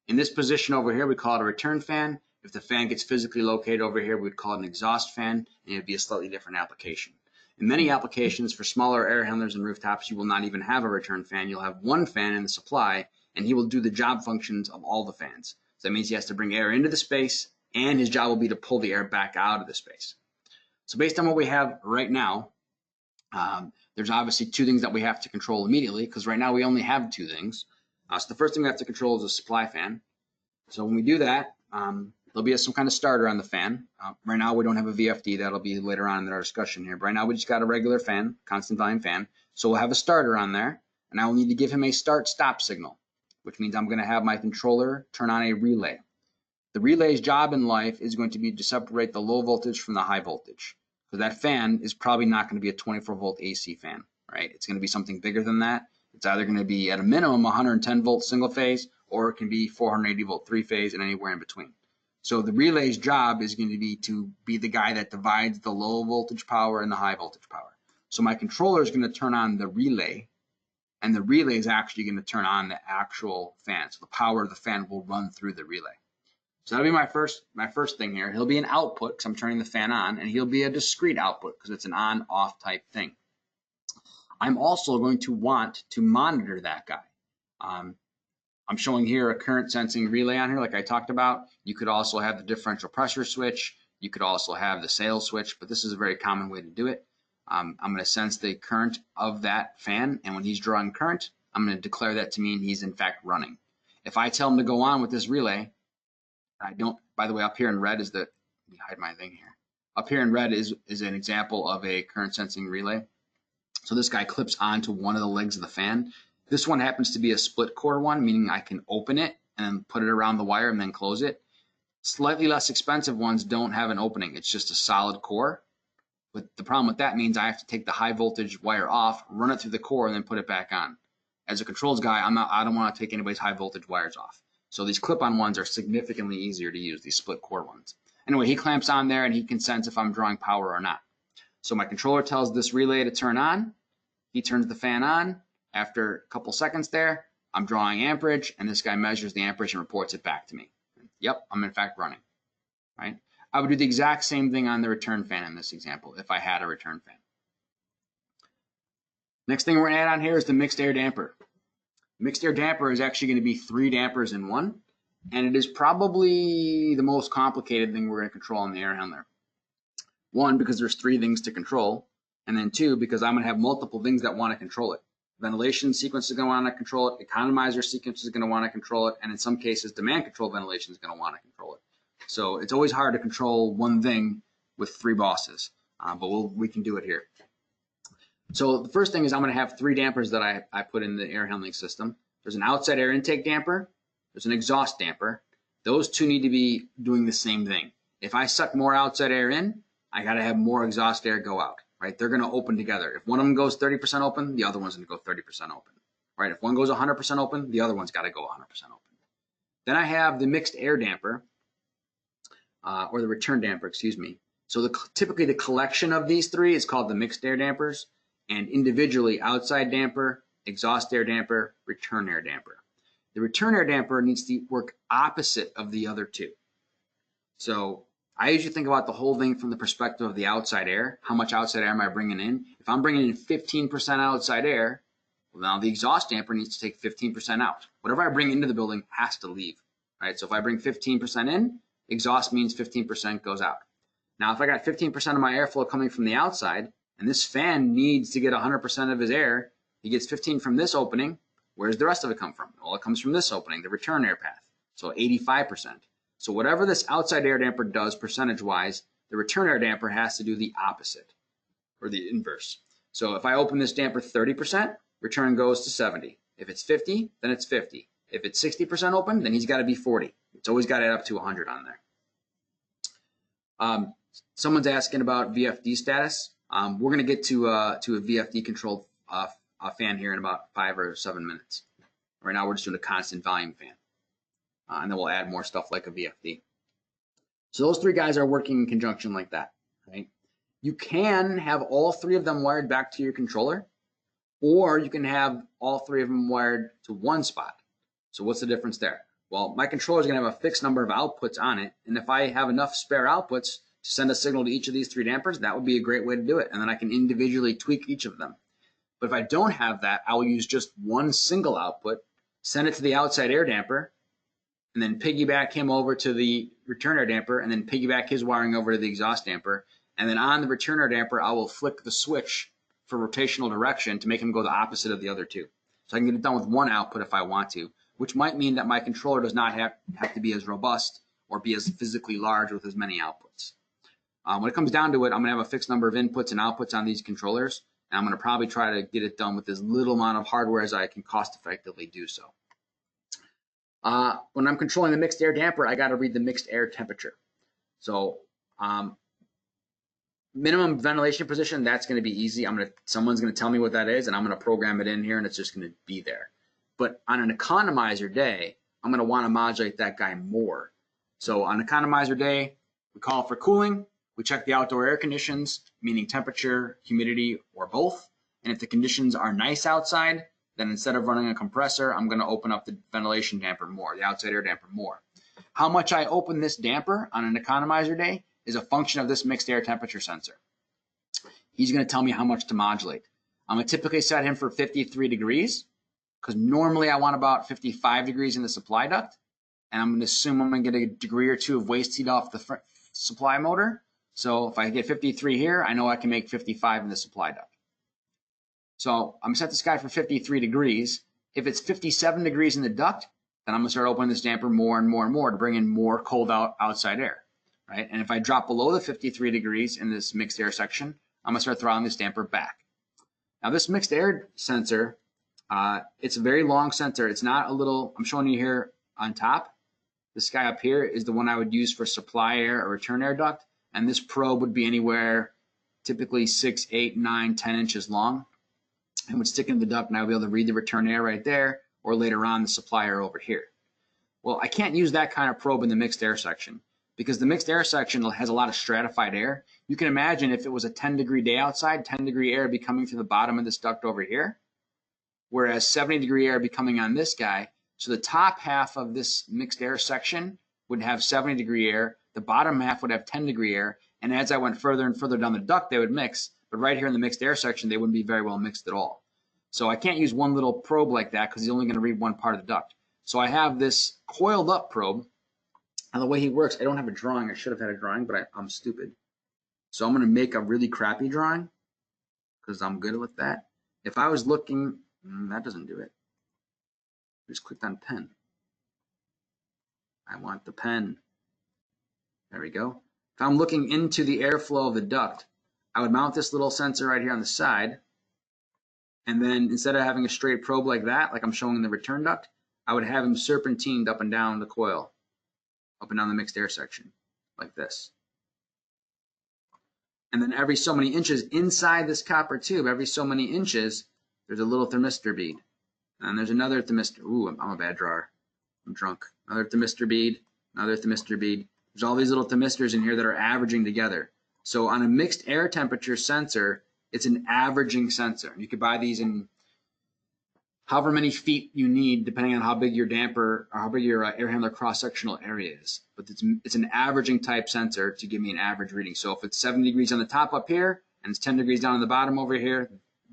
A: In this position over here, we call it a return fan. If the fan gets physically located over here, we'd call it an exhaust fan, and it'd be a slightly different application. In many applications for smaller air handlers and rooftops, you will not even have a return fan. You'll have one fan in the supply, and he will do the job functions of all the fans. So that means he has to bring air into the space, and his job will be to pull the air back out of the space. So based on what we have right now, there's obviously two things that we have to control immediately, because right now we only have two things. So the first thing we have to control is a supply fan. So when we do that, there'll be some kind of starter on the fan. Right now we don't have a VFD. That'll be later on in our discussion here. But right now we just got a regular fan, constant volume fan. So we'll have a starter on there, and I will need to give him a start-stop signal, which means I'm going to have my controller turn on a relay. The relay's job in life is going to be to separate the low voltage from the high voltage. So that fan is probably not going to be a 24-volt AC fan, right? It's going to be something bigger than that. It's either going to be at a minimum 110-volt single phase, or it can be 480-volt three-phase and anywhere in between. So the relay's job is going to be the guy that divides the low voltage power and the high voltage power. So my controller is going to turn on the relay, and the relay is actually going to turn on the actual fan. So the power of the fan will run through the relay. So that'll be my first thing here. He'll be an output because I'm turning the fan on, and he'll be a discrete output because it's an on-off type thing. I'm also going to want to monitor that guy. I'm showing here a current sensing relay on here like I talked about. You could also have the differential pressure switch. You could also have the sail switch, but this is a very common way to do it. I'm going to sense the current of that fan, and when he's drawing current, I'm going to declare that to mean he's in fact running. If I tell him to go on with this relay, I don't, by the way, up here in red is let me hide my thing here. Up here in red is an example of a current sensing relay. So this guy clips onto one of the legs of the fan. This one happens to be a split core one, meaning I can open it and put it around the wire and then close it. Slightly less expensive ones don't have an opening. It's just a solid core. But the problem with that means I have to take the high voltage wire off, run it through the core, and then put it back on. As a controls guy, I don't want to take anybody's high voltage wires off. So these clip-on ones are significantly easier to use, these split core ones. Anyway, he clamps on there and he can sense if I'm drawing power or not. So my controller tells this relay to turn on. He turns the fan on. After a couple seconds there, I'm drawing amperage, and this guy measures the amperage and reports it back to me. Yep, I'm in fact running, right? I would do the exact same thing on the return fan in this example if I had a return fan. Next thing we're going to add on here is the mixed air damper. Mixed air damper is actually going to be 3 dampers in one, and it is probably the most complicated thing we're going to control on the air handler. 1, because there's 3 things to control, and then 2, because I'm going to have multiple things that want to control it. Ventilation sequence is going to want to control it, economizer sequence is going to want to control it, and in some cases, demand control ventilation is going to want to control it. So it's always hard to control one thing with 3 bosses, but we can do it here. So the first thing is I'm going to have 3 dampers that I put in the air handling system. There's an outside air intake damper. There's an exhaust damper. Those 2 need to be doing the same thing. If I suck more outside air in, I got to have more exhaust air go out, right? They're going to open together. If one of them goes 30% open, the other one's going to go 30% open, right? If one goes 100% open, the other one's got to go 100% open. Then I have the mixed air damper, or the return damper, excuse me. So typically the collection of these 3 is called the mixed air dampers, and individually outside damper, exhaust air damper, return air damper. The return air damper needs to work opposite of the other 2. So I usually think about the whole thing from the perspective of the outside air. How much outside air am I bringing in? If I'm bringing in 15% outside air, well, now the exhaust damper needs to take 15% out. Whatever I bring into the building has to leave, right? So if I bring 15% in, exhaust means 15% goes out. Now, if I got 15% of my airflow coming from the outside, and this fan needs to get 100% of his air, he gets 15 from this opening. Where's the rest of it come from? Well, it comes from this opening, the return air path. So 85%. So whatever this outside air damper does percentage-wise, the return air damper has to do the opposite, or the inverse. So if I open this damper 30%, return goes to 70. If it's 50, then it's 50. If it's 60% open, then he's got to be 40. It's always got to add up to 100 on there. Someone's asking about VFD status. We're going to get to a VFD controlled fan here in about 5 or 7 minutes. Right now we're just doing a constant volume fan. And then we'll add more stuff like a VFD. So those three guys are working in conjunction like that, right? You can have all three of them wired back to your controller, or you can have all three of them wired to one spot. So what's the difference there? Well, my controller is going to have a fixed number of outputs on it, and if I have enough spare outputs to send a signal to each of these three dampers, that would be a great way to do it, and then I can individually tweak each of them. But if I don't have that, I will use just one single output, send it to the outside air damper, and then piggyback him over to the return air damper, and then piggyback his wiring over to the exhaust damper, and then on the return air damper, I will flick the switch for rotational direction to make him go the opposite of the other two. So I can get it done with one output if I want to, which might mean that my controller does not have to be as robust or be as physically large with as many outputs. When it comes down to it, I'm going to have a fixed number of inputs and outputs on these controllers, and I'm going to probably try to get it done with as little amount of hardware as I can cost effectively do so. When I'm controlling the mixed air damper, I got to read the mixed air temperature. So minimum ventilation position, that's going to be easy. Someone's going to tell me what that is, and I'm going to program it in here, and it's just going to be there. But on an economizer day, I'm going to want to modulate that guy more. So on economizer day, we call for cooling. We check the outdoor air conditions, meaning temperature, humidity, or both. And if the conditions are nice outside, then instead of running a compressor, I'm going to open up the ventilation damper more, the outside air damper more. How much I open this damper on an economizer day is a function of this mixed air temperature sensor. He's going to tell me how much to modulate. I'm going to typically set him for 53 degrees because normally I want about 55 degrees in the supply duct, and I'm going to assume I'm going to get a degree or two of waste heat off the supply motor. So if I get 53 here, I know I can make 55 in the supply duct. So I'm going to set this guy for 53 degrees. If it's 57 degrees in the duct, then I'm going to start opening this damper more and more and more to bring in more cold outside air, right? And if I drop below the 53 degrees in this mixed air section, I'm going to start throttling this damper back. Now this mixed air sensor, it's a very long sensor. It's not a little, I'm showing you here on top. This guy up here is the one I would use for supply air or return air duct. And this probe would be anywhere typically 6, 8, 9, 10 inches long. And would stick in the duct, and I would be able to read the return air right there, or later on the supply air over here. Well, I can't use that kind of probe in the mixed air section because the mixed air section has a lot of stratified air. You can imagine if it was a 10-degree day outside, 10-degree air would be coming through the bottom of this duct over here, whereas 70-degree air would be coming on this guy. So the top half of this mixed air section would have 70-degree air, the bottom half would have 10-degree air, and as I went further and further down the duct, they would mix. But right here in the mixed air section, they wouldn't be very well mixed at all. So I can't use one little probe like that because he's only going to read one part of the duct. So I have this coiled up probe, and the way he works, I don't have a drawing. I should have had a drawing, but I'm stupid. So I'm going to make a really crappy drawing because I'm good with that. If I was looking, that doesn't do it. I just clicked on pen. I want the pen. There we go. If I'm looking into the airflow of the duct, I would mount this little sensor right here on the side, and then instead of having a straight probe like that, like I'm showing in the return duct, I would have him serpentined up and down the coil, up and down the mixed air section, like this. And then every so many inches inside this copper tube, every so many inches, there's a little thermistor bead. And there's another thermistor. Ooh, I'm a bad drawer. I'm drunk. Another thermistor bead, another thermistor bead. There's all these little thermistors in here that are averaging together. So on a mixed air temperature sensor, it's an averaging sensor. You could buy these in however many feet you need, depending on how big your damper or how big your air handler cross-sectional area is. But it's an averaging type sensor to give me an average reading. So if it's 70 degrees on the top up here and it's 10 degrees down on the bottom over here,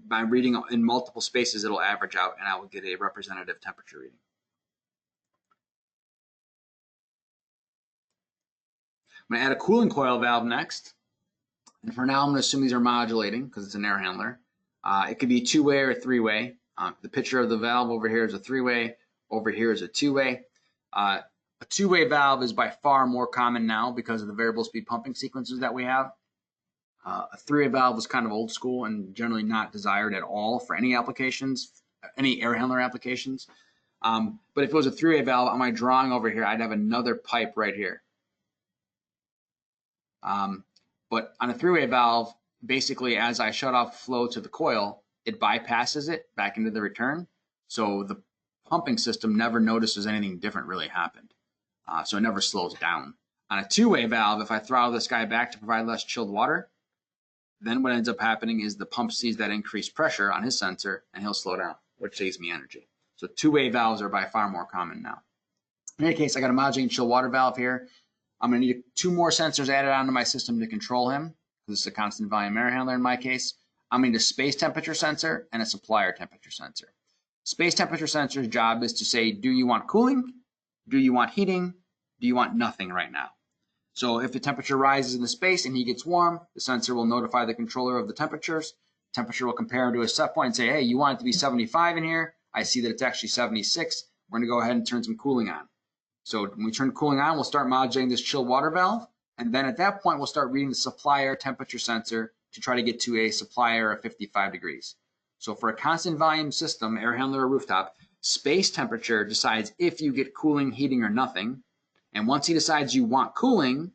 A: by reading in multiple spaces, it'll average out and I will get a representative temperature reading. I'm going to add a cooling coil valve next. And for now, I'm going to assume these are modulating because it's an air handler. It could be a two-way or a three-way. The picture of the valve over here is a three-way. Over here is a two-way. A two-way valve is by far more common now because of the variable speed pumping sequences that we have. A three-way valve is kind of old school and generally not desired at all for any applications any air handler applications. But if it was a three-way valve on my drawing over here, I'd have another pipe right here. But on a three-way valve, basically as I shut off flow to the coil, it bypasses it back into the return. So the pumping system never notices anything different really happened. So it never slows down. On a two-way valve, if I throttle this guy back to provide less chilled water, then what ends up happening is the pump sees that increased pressure on his sensor and he'll slow down, which saves me energy. So two-way valves are by far more common now. In any case, I got a modulating chill water valve here. I'm going to need 2 more sensors added onto my system to control him. This is a constant volume air handler in my case. I'm going to need a space temperature sensor and a supplier temperature sensor. Space temperature sensor's job is to say, do you want cooling? Do you want heating? Do you want nothing right now? So if the temperature rises in the space and he gets warm, the sensor will notify the controller of the temperatures. Temperature will compare him to a set point and say, hey, you want it to be 75 in here. I see that it's actually 76. We're going to go ahead and turn some cooling on. So when we turn cooling on, we'll start modulating this chill water valve. And then at that point, we'll start reading the supplier temperature sensor to try to get to a supplier of 55 degrees. So for a constant volume system, air handler or rooftop, space temperature decides if you get cooling, heating, or nothing. And once he decides you want cooling,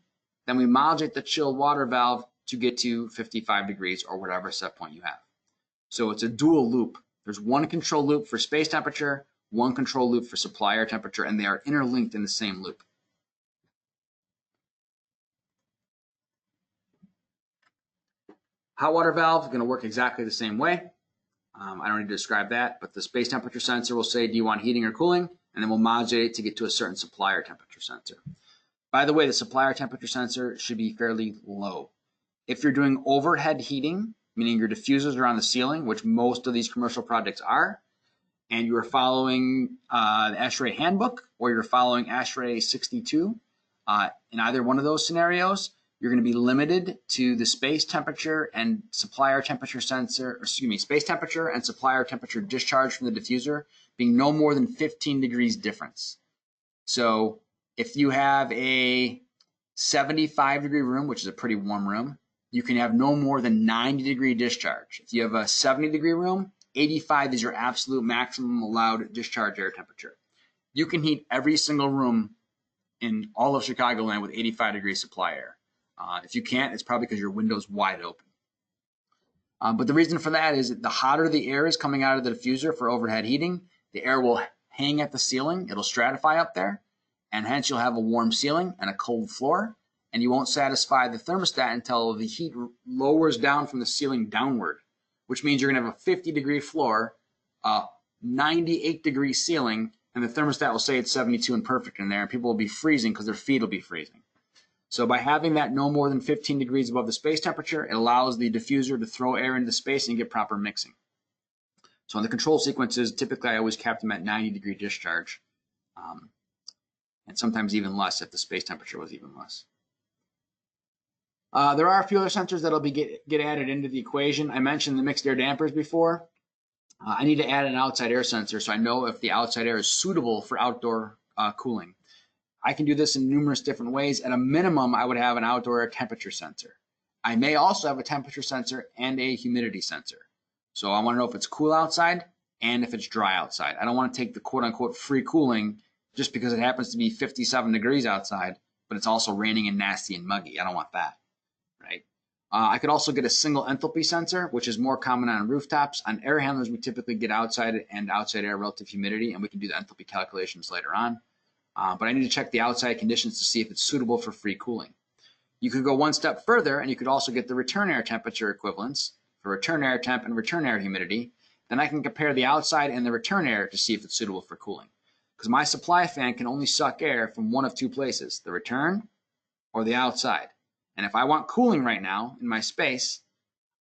A: then we modulate the chilled water valve to get to 55 degrees or whatever set point you have. So it's a dual loop. There's one control loop for space temperature, one control loop for supplier temperature, and they are interlinked in the same loop. Hot water valve is going to work exactly the same way. I don't need to describe that, but the space temperature sensor will say, do you want heating or cooling? And then we'll modulate it to get to a certain supplier temperature sensor. By the way, the supplier temperature sensor should be fairly low. If you're doing overhead heating, meaning your diffusers are on the ceiling, which most of these commercial projects are, and you are following the ASHRAE handbook or you're following ASHRAE 62, in either one of those scenarios, you're going to be limited to the space temperature and supplier temperature sensor, space temperature and supplier temperature discharge from the diffuser being no more than 15 degrees difference. So if you have a 75-degree room, which is a pretty warm room, you can have no more than 90-degree discharge. If you have a 70-degree room, 85 is your absolute maximum allowed discharge air temperature. You can heat every single room in all of Chicagoland with 85-degree supply air. If you can't, it's probably because your window's wide open. But the reason for that is that the hotter the air is coming out of the diffuser for overhead heating, the air will hang at the ceiling, it'll stratify up there, and hence you'll have a warm ceiling and a cold floor, and you won't satisfy the thermostat until the heat lowers down from the ceiling downward, which means you're going to have a 50-degree floor, a 98-degree ceiling, and the thermostat will say it's 72 and perfect in there, and people will be freezing because their feet will be freezing. So by having that no more than 15 degrees above the space temperature, it allows the diffuser to throw air into space and get proper mixing. So in the control sequences, typically I always cap them at 90-degree discharge, and sometimes even less if the space temperature was even less. There are a few other sensors that'll be get added into the equation. I mentioned the mixed air dampers before. I need to add an outside air sensor so I know if the outside air is suitable for outdoor cooling. I can do this in numerous different ways. At a minimum, I would have an outdoor air temperature sensor. I may also have a temperature sensor and a humidity sensor. So I want to know if it's cool outside and if it's dry outside. I don't want to take the quote-unquote free cooling just because it happens to be 57 degrees outside, but it's also raining and nasty and muggy. I don't want that, right? I could also get a single enthalpy sensor, which is more common on rooftops. On air handlers, we typically get outside and outside air relative humidity, and we can do the enthalpy calculations later on. But I need to check the outside conditions to see if it's suitable for free cooling. You could go one step further, and you could also get the return air temperature equivalents for return air temp and return air humidity. Then I can compare the outside and the return air to see if it's suitable for cooling. Because my supply fan can only suck air from one of two places, the return or the outside. And if I want cooling right now in my space,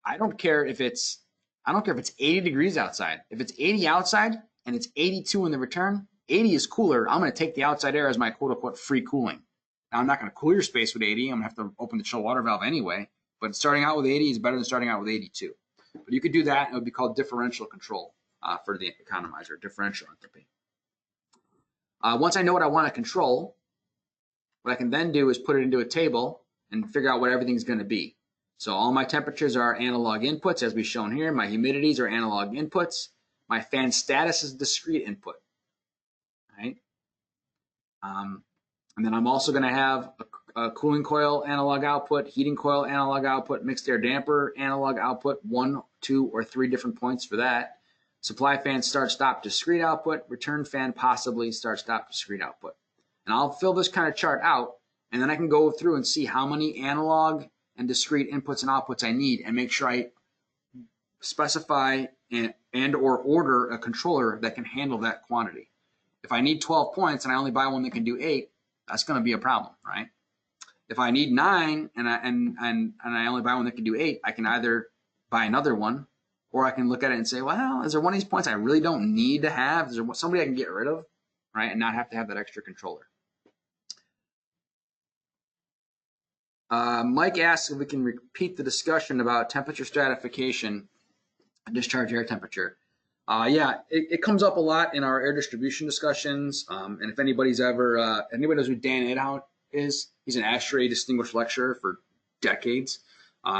A: I don't care if it's 80 degrees outside. If it's 80 outside and it's 82 in the return, 80 is cooler. I'm going to take the outside air as my quote-unquote free cooling. Now, I'm not going to cool your space with 80. I'm going to have to open the chill water valve anyway. But starting out with 80 is better than starting out with 82. But you could do that, and it would be called differential control for the economizer, differential enthalpy. Once I know what I want to control, what I can then do is put it into a table and figure out what everything's going to be. So all my temperatures are analog inputs, as we've shown here. My humidities are analog inputs. My fan status is discrete input, right? And then I'm also going to have a cooling coil analog output, heating coil analog output, mixed air damper analog output, 1, 2, or 3 different points for that. Supply fan start stop discrete output, return fan possibly start stop discrete output. And I'll fill this kind of chart out, and then I can go through and see how many analog and discrete inputs and outputs I need and make sure I specify and or order a controller that can handle that quantity. If I need 12 points and I only buy one that can do 8, that's going to be a problem, right? If I need 9 and I only buy one that can do 8, I can either buy another one, or I can look at it and say, well, is there one of these points I really don't need to have? Is there somebody I can get rid of, right, and not have to have that extra controller? Mike asks if we can repeat the discussion about temperature stratification, discharge air temperature. Yeah, it comes up a lot in our air distribution discussions. And if anybody's ever, anybody knows who Dan Edhout is, he's an ASHRAE distinguished lecturer for decades.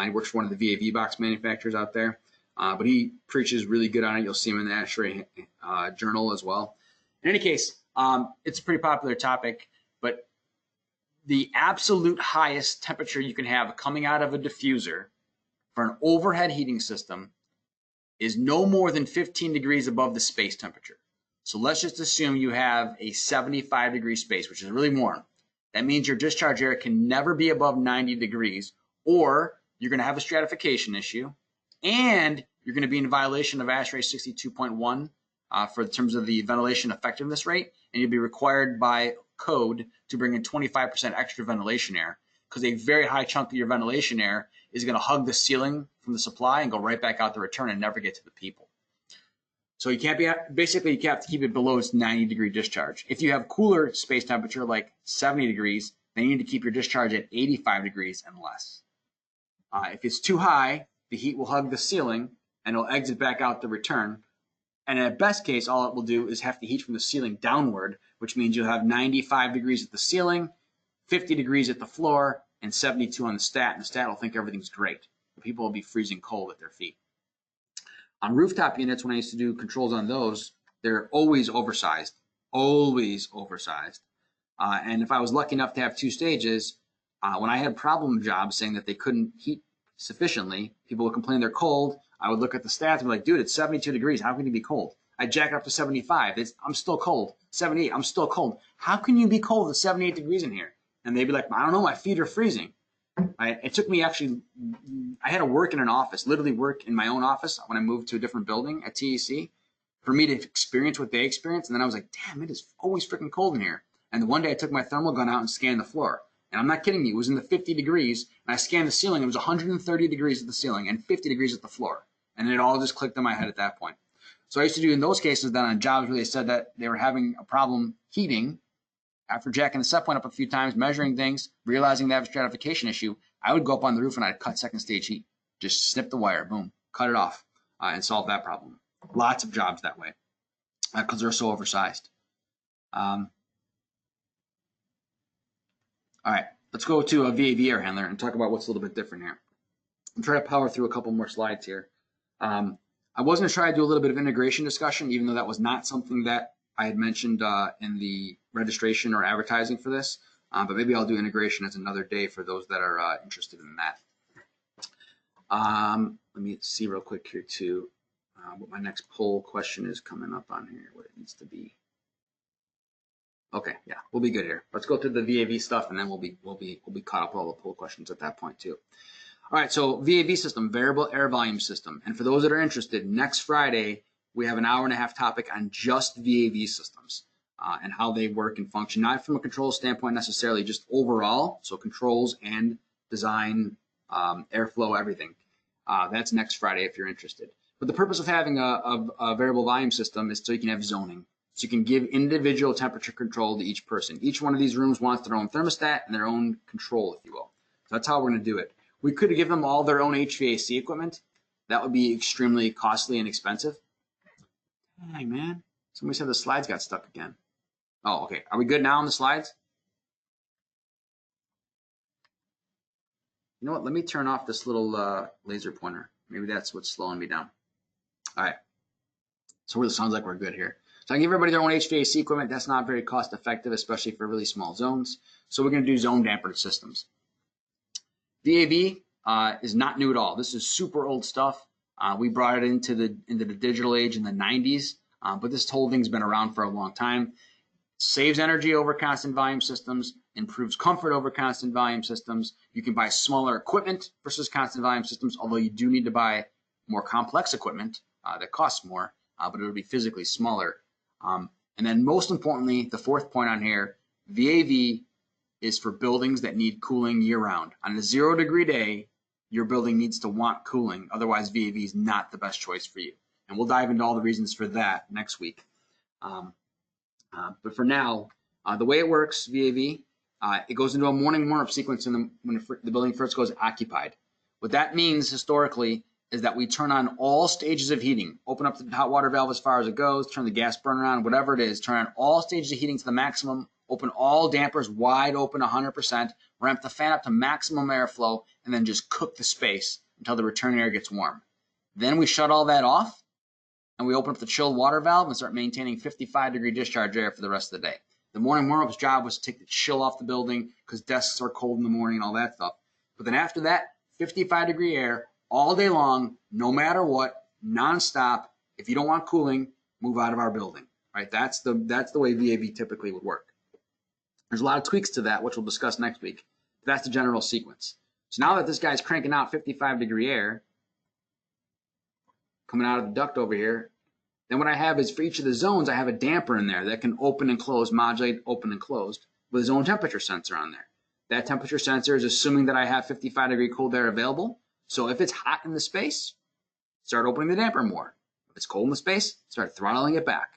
A: He works for one of the VAV box manufacturers out there. But he preaches really good on it. You'll see him in the ASHRAE journal as well. In any case, it's a pretty popular topic, but the absolute highest temperature you can have coming out of a diffuser for an overhead heating system is no more than 15 degrees above the space temperature. So let's just assume you have a 75-degree space, which is really warm. That means your discharge air can never be above 90 degrees, or you're going to have a stratification issue, and you're going to be in violation of ASHRAE 62.1 for terms of the ventilation effectiveness rate, and you'll be required by code to bring in 25% extra ventilation air, because a very high chunk of your ventilation air is going to hug the ceiling from the supply and go right back out the return and never get to the people. So you can't be, basically you have to keep it below its 90-degree discharge. If you have cooler space temperature like 70 degrees, then you need to keep your discharge at 85 degrees and less. If it's too high, the heat will hug the ceiling and it'll exit back out the return. And at best case, all it will do is have to heat from the ceiling downward, which means you'll have 95 degrees at the ceiling, 50 degrees at the floor, and 72 on the stat. And the stat will think everything's great. But people will be freezing cold at their feet. On rooftop units, when I used to do controls on those, they're always oversized, always oversized. And if I was lucky enough to have 2 stages, when I had problem jobs saying that they couldn't heat sufficiently, people would complain they're cold. I would look at the stats and be like, dude, it's 72 degrees. How can you be cold? I jack it up to 75. I'm still cold. 78, I'm still cold. How can you be cold at 78 degrees in here? And they'd be like, I don't know, my feet are freezing. It took me actually, I had to work in an office, literally work in my own office when I moved to a different building at TEC for me to experience what they experienced. And then I was like, damn, it is always freaking cold in here. And the one day I took my thermal gun out and scanned the floor. And I'm not kidding you, it was in the 50 degrees. And I scanned the ceiling, it was 130 degrees at the ceiling and 50 degrees at the floor. And it all just clicked in my head at that point. So I used to do in those cases then on jobs where they said that they were having a problem heating, after jacking the set point up a few times, measuring things, realizing they have a stratification issue, I would go up on the roof and I'd cut second stage heat. Just snip the wire, boom, cut it off, and solve that problem. Lots of jobs that way because they're so oversized. All right, let's go to a VAV air handler and talk about what's a little bit different here. I'm trying to power through a couple more slides here. I was going to try to do a little bit of integration discussion, even though that was not something that I had mentioned in the registration or advertising for this, but maybe I'll do integration as another day for those that are interested in that. Let me see real quick here too what my next poll question is coming up on here, what it needs to be. Okay, yeah, we'll be good here. Let's go through the VAV stuff, and then we'll be caught up with all the poll questions at that point too. All right, so VAV system, variable air volume system, and for those that are interested, next Friday we have an hour-and-a-half topic on just VAV systems and how they work and function, not from a control standpoint necessarily, just overall, so controls and design, airflow, everything. That's next Friday if you're interested. But the purpose of having a variable volume system is so you can have zoning. So you can give individual temperature control to each person. Each one of these rooms wants their own thermostat and their own control, if you will. So that's how we're going to do it. We could give them all their own HVAC equipment. That would be extremely costly and expensive. Dang, man. Somebody said the slides got stuck again. Oh, okay. Are we good now on the slides? You know what? Let me turn off this little laser pointer. Maybe that's what's slowing me down. All right. So it sounds like we're good here. So I can give everybody their own HVAC equipment. That's not very cost effective, especially for really small zones. So we're going to do zone dampered systems. VAV is not new at all. This is super old stuff. We brought it into the digital age in the 90s, but this whole thing's been around for a long time. Saves energy over constant volume systems, improves comfort over constant volume systems. You can buy smaller equipment versus constant volume systems, although you do need to buy more complex equipment that costs more, but it'll be physically smaller. And then most importantly, the fourth point on here, VAV is for buildings that need cooling year-round. On a 0-degree day, your building needs to want cooling. Otherwise, VAV is not the best choice for you. And we'll dive into all the reasons for that next week. But for now, the way it works, VAV, it goes into a morning warm-up sequence when the building first goes occupied. What that means historically is that we turn on all stages of heating, open up the hot water valve as far as it goes, turn the gas burner on, whatever it is, turn on all stages of heating to the maximum, open all dampers wide open 100%, ramp the fan up to maximum airflow, and then just cook the space until the return air gets warm. Then we shut all that off, and we open up the chilled water valve and start maintaining 55-degree discharge air for the rest of the day. The morning warm-up's job was to take the chill off the building because desks are cold in the morning and all that stuff. But then after that, 55-degree air all day long, no matter what, nonstop. If you don't want cooling, move out of our building. Right? That's the way VAV typically would work. There's a lot of tweaks to that, which we'll discuss next week. But that's the general sequence. So now that this guy's cranking out 55-degree air coming out of the duct over here, then what I have is for each of the zones, I have a damper in there that can open and close, modulate open and closed with a zone temperature sensor on there. That temperature sensor is assuming that I have 55-degree cold air available. So if it's hot in the space, start opening the damper more. If it's cold in the space, start throttling it back.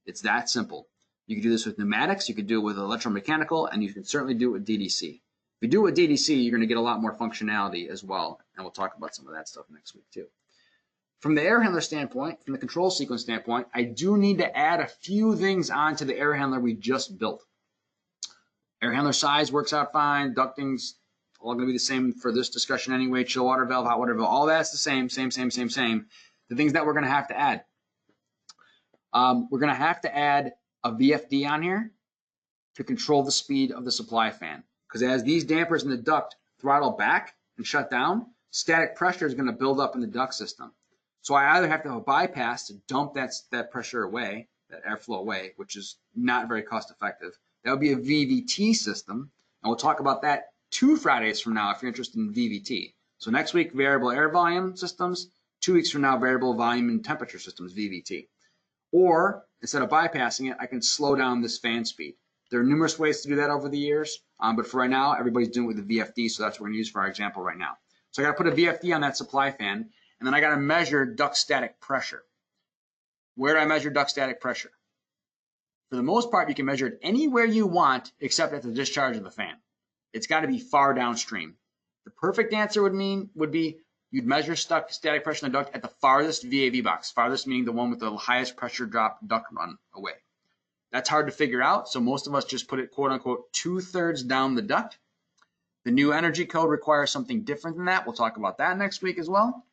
A: It's that simple. You can do this with pneumatics, you can do it with electromechanical, and you can certainly do it with DDC. If you do it with DDC, you're going to get a lot more functionality as well, and we'll talk about some of that stuff next week too. From the air handler standpoint, from the control sequence standpoint, I do need to add a few things onto the air handler we just built. Air handler size works out fine, ducting's all going to be the same for this discussion anyway, chill water valve, hot water valve, all that's the same. The things that we're going to have to add. We're going to have to add a VFD on here to control the speed of the supply fan. Because as these dampers in the duct throttle back and shut down, static pressure is going to build up in the duct system. So I either have to have a bypass to dump that pressure away, that airflow away, which is not very cost effective. That would be a VVT system, and we'll talk about that 2 Fridays from now if you're interested in VVT. So next week, variable air volume systems. 2 weeks from now, variable volume and temperature systems, VVT. Or instead of bypassing it, I can slow down this fan speed. There are numerous ways to do that over the years, but for right now, everybody's doing it with the VFD, so that's what we're going to use for our example right now. So I got to put a VFD on that supply fan, and then I got to measure duct static pressure. Where do I measure duct static pressure? For the most part, you can measure it anywhere you want except at the discharge of the fan. It's got to be far downstream. The perfect answer would be you'd measure static pressure in the duct at the farthest VAV box, farthest meaning the one with the highest pressure drop duct run away. That's hard to figure out, so most of us just put it quote unquote 2/3 down the duct. The new energy code requires something different than that. We'll talk about that next week as well.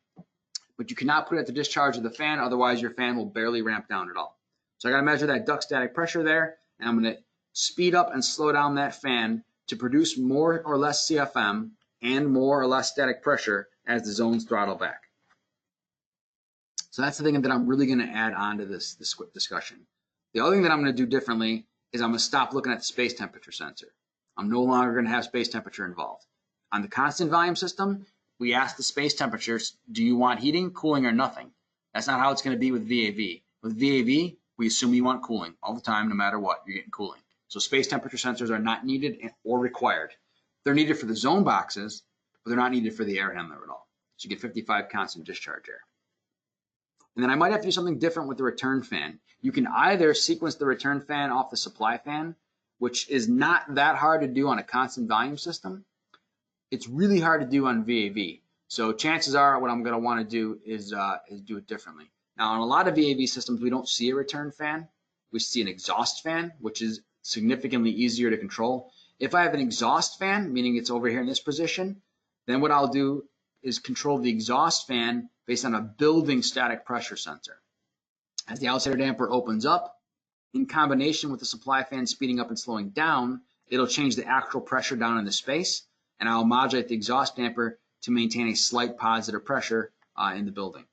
A: But you cannot put it at the discharge of the fan, otherwise your fan will barely ramp down at all. So I got to measure that duct static pressure there, and I'm going to speed up and slow down that fan to produce more or less CFM and more or less static pressure as the zones throttle back. So that's the thing that I'm really going to add on to this discussion. The other thing that I'm going to do differently is I'm going to stop looking at the space temperature sensor. I'm no longer going to have space temperature involved. On the constant volume system, we ask the space temperatures, do you want heating, cooling, or nothing? That's not how it's going to be with VAV. With VAV, we assume you want cooling all the time, no matter what, you're getting cooling. So space temperature sensors are not needed or required. They're needed for the zone boxes, but they're not needed for the air handler at all. So you get 55 constant discharge air. And then I might have to do something different with the return fan. You can either sequence the return fan off the supply fan, which is not that hard to do on a constant volume system. It's really hard to do on VAV. So chances are what I'm going to want to do is do it differently. Now, on a lot of VAV systems, we don't see a return fan. We see an exhaust fan, which is significantly easier to control. If I have an exhaust fan, meaning it's over here in this position, then what I'll do is control the exhaust fan based on a building static pressure sensor. As the outside air damper opens up, in combination with the supply fan speeding up and slowing down, it'll change the actual pressure down in the space, and I'll modulate the exhaust damper to maintain a slight positive pressure in the building.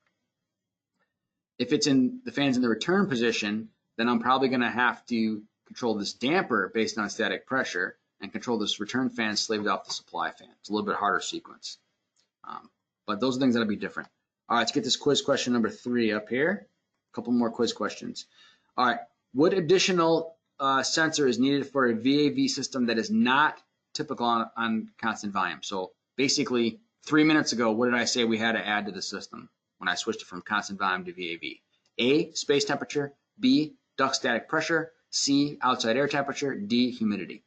A: If it's in the fan's in the return position, then I'm probably going to have to control this damper based on static pressure and control this return fan slaved off the supply fan. It's a little bit harder sequence. But those are things that'll be different. All right, let's get this quiz question number 3 up here. A couple more quiz questions. All right, what additional sensor is needed for a VAV system that is not typical on constant volume? So basically, 3 minutes ago, what did I say we had to add to the system when I switched it from constant volume to VAV? A, space temperature. B, duct static pressure. C, outside air temperature. D, humidity.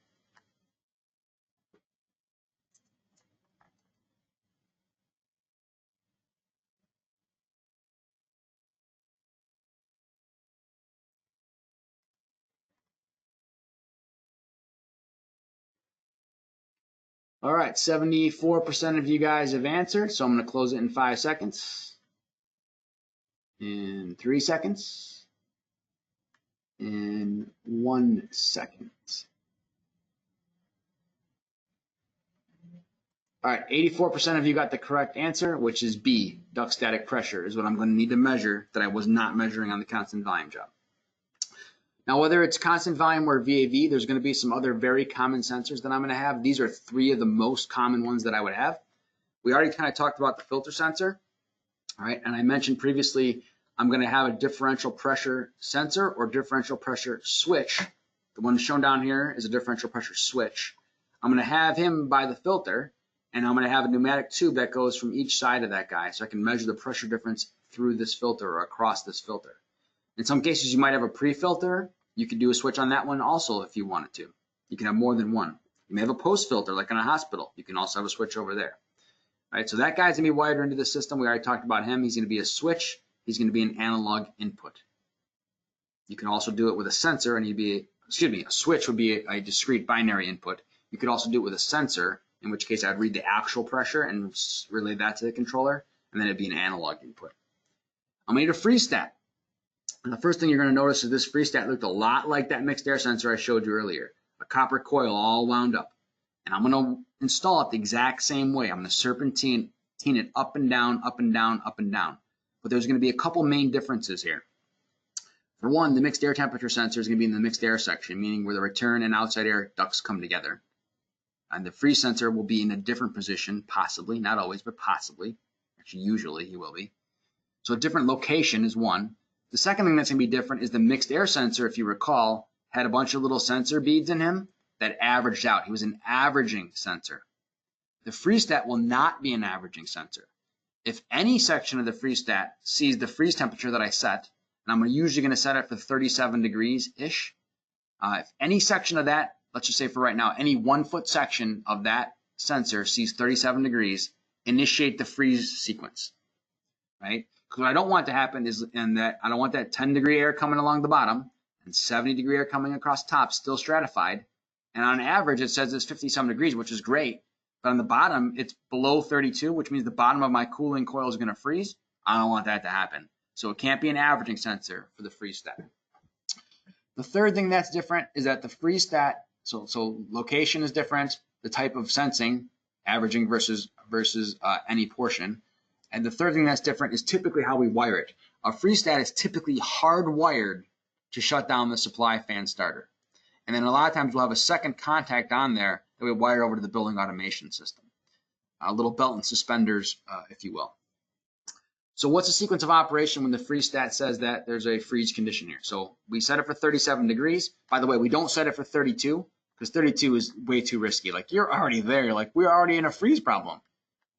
A: All right, 74% of you guys have answered, so I'm going to close it in 5 seconds. In 3 seconds. In 1 second. All right, 84% of you got the correct answer, which is B, duct static pressure is what I'm going to need to measure that I was not measuring on the constant volume job. Now, whether it's constant volume or VAV, there's going to be some other very common sensors that I'm going to have. These are 3 of the most common ones that I would have. We already kind of talked about the filter sensor, all right? And I mentioned previously I'm going to have a differential pressure sensor or differential pressure switch. The one shown down here is a differential pressure switch. I'm going to have him by the filter, and I'm going to have a pneumatic tube that goes from each side of that guy so I can measure the pressure difference through this filter or across this filter. In some cases, you might have a pre-filter. You could do a switch on that one also if you wanted to. You can have more than one. You may have a post-filter like in a hospital. You can also have a switch over there. All right, so that guy's going to be wired into the system. We already talked about him. He's going to be a switch. He's going to be an analog input. You can also do it with a sensor, and he'd be, a switch would be a discrete binary input. You could also do it with a sensor, in which case I'd read the actual pressure and relay that to the controller, and then it'd be an analog input. I'm going to need a freeze stat. And the first thing you're going to notice is this freeze stat looked a lot like that mixed air sensor I showed you earlier, a copper coil all wound up. And I'm going to install it the exact same way. I'm going to serpentine it up and down, up and down, up and down. But there's going to be a couple main differences here. For one, the mixed air temperature sensor is going to be in the mixed air section, meaning where the return and outside air ducts come together. And the freeze sensor will be in a different position, possibly, not always, but possibly. Actually, usually he will be. So a different location is one. The second thing that's going to be different is the mixed air sensor, if you recall, had a bunch of little sensor beads in him that averaged out. He was an averaging sensor. The freeze stat will not be an averaging sensor. If any section of the freeze stat sees the freeze temperature that I set, and I'm usually going to set it for 37 degrees-ish, if any section of that, let's just say for right now, any 1 foot section of that sensor sees 37 degrees, initiate the freeze sequence, right? Because what I don't want to happen is I don't want that 10-degree air coming along the bottom and 70-degree air coming across top, still stratified. And on average, it says it's 57 degrees, which is great. But on the bottom, it's below 32, which means the bottom of my cooling coil is going to freeze. I don't want that to happen. So it can't be an averaging sensor for the freeze stat. The third thing that's different is that the freeze stat, so location is different, the type of sensing, averaging versus any portion. And the third thing that's different is typically how we wire it. A freeze stat is typically hardwired to shut down the supply fan starter. And then a lot of times we'll have a second contact on there that we wire over to the building automation system. A little belt and suspenders, if you will. So what's the sequence of operation when the freeze stat says that there's a freeze condition here? So we set it for 37 degrees. By the way, we don't set it for 32 because 32 is way too risky. Like you're already there. Like we're already in a freeze problem.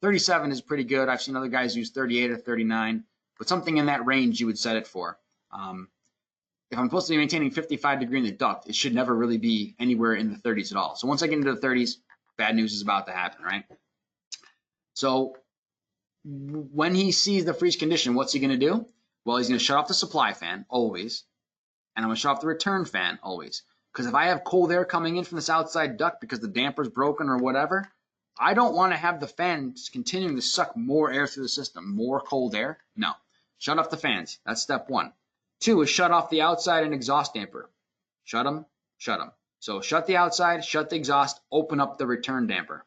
A: 37 is pretty good. I've seen other guys use 38 or 39, but something in that range you would set it for. If I'm supposed to be maintaining 55 degree in the duct, it should never really be anywhere in the 30s at all. So once I get into the 30s, bad news is about to happen, right? So when he sees the freeze condition, what's he going to do? Well, he's going to shut off the supply fan, always, and I'm going to shut off the return fan, always. Because if I have cold air coming in from this outside duct because the damper's broken or whatever, I don't want to have the fans continuing to suck more air through the system, more cold air. No. Shut off the fans. That's step one. 2 is shut off the outside and exhaust damper. Shut them, shut them. So shut the outside, shut the exhaust, open up the return damper.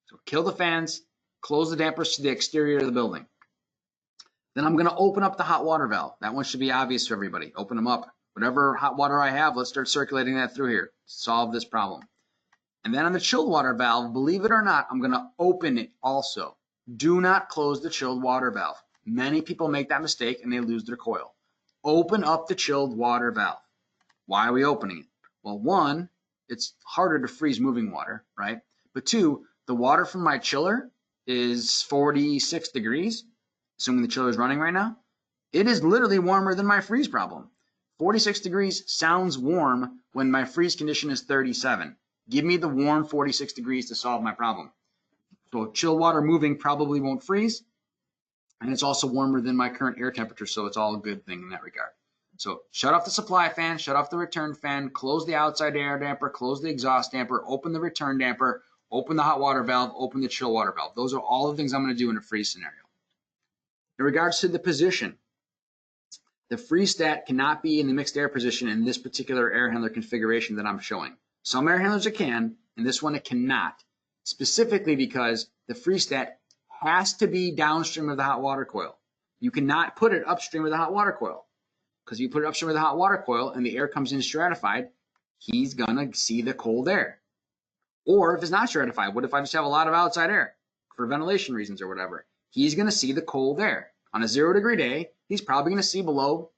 A: So kill the fans, close the dampers to the exterior of the building. Then I'm going to open up the hot water valve. That one should be obvious for everybody. Open them up. Whatever hot water I have, let's start circulating that through here. Solve this problem. And then on the chilled water valve, believe it or not, I'm going to open it also. Do not close the chilled water valve. Many people make that mistake and they lose their coil. Open up the chilled water valve. Why are we opening it? Well, 1, it's harder to freeze moving water, right? But 2, the water from my chiller is 46 degrees, assuming the chiller is running right now. It is literally warmer than my freeze problem. 46 degrees sounds warm when my freeze condition is 37. Give me the warm 46 degrees to solve my problem. So chill water moving probably won't freeze, and it's also warmer than my current air temperature, so it's all a good thing in that regard. So shut off the supply fan, shut off the return fan, close the outside air damper, close the exhaust damper, open the return damper, open the hot water valve, open the chill water valve. Those are all the things I'm going to do in a freeze scenario. In regards to the position, the freeze stat cannot be in the mixed air position in this particular air handler configuration that I'm showing. Some air handlers it can, and this one it cannot, specifically because the freeze stat has to be downstream of the hot water coil. You cannot put it upstream of the hot water coil, because if you put it upstream of the hot water coil and the air comes in stratified, he's going to see the cold air. Or if it's not stratified, what if I just have a lot of outside air for ventilation reasons or whatever? He's going to see the cold air. On a 0-degree day, he's probably going to see below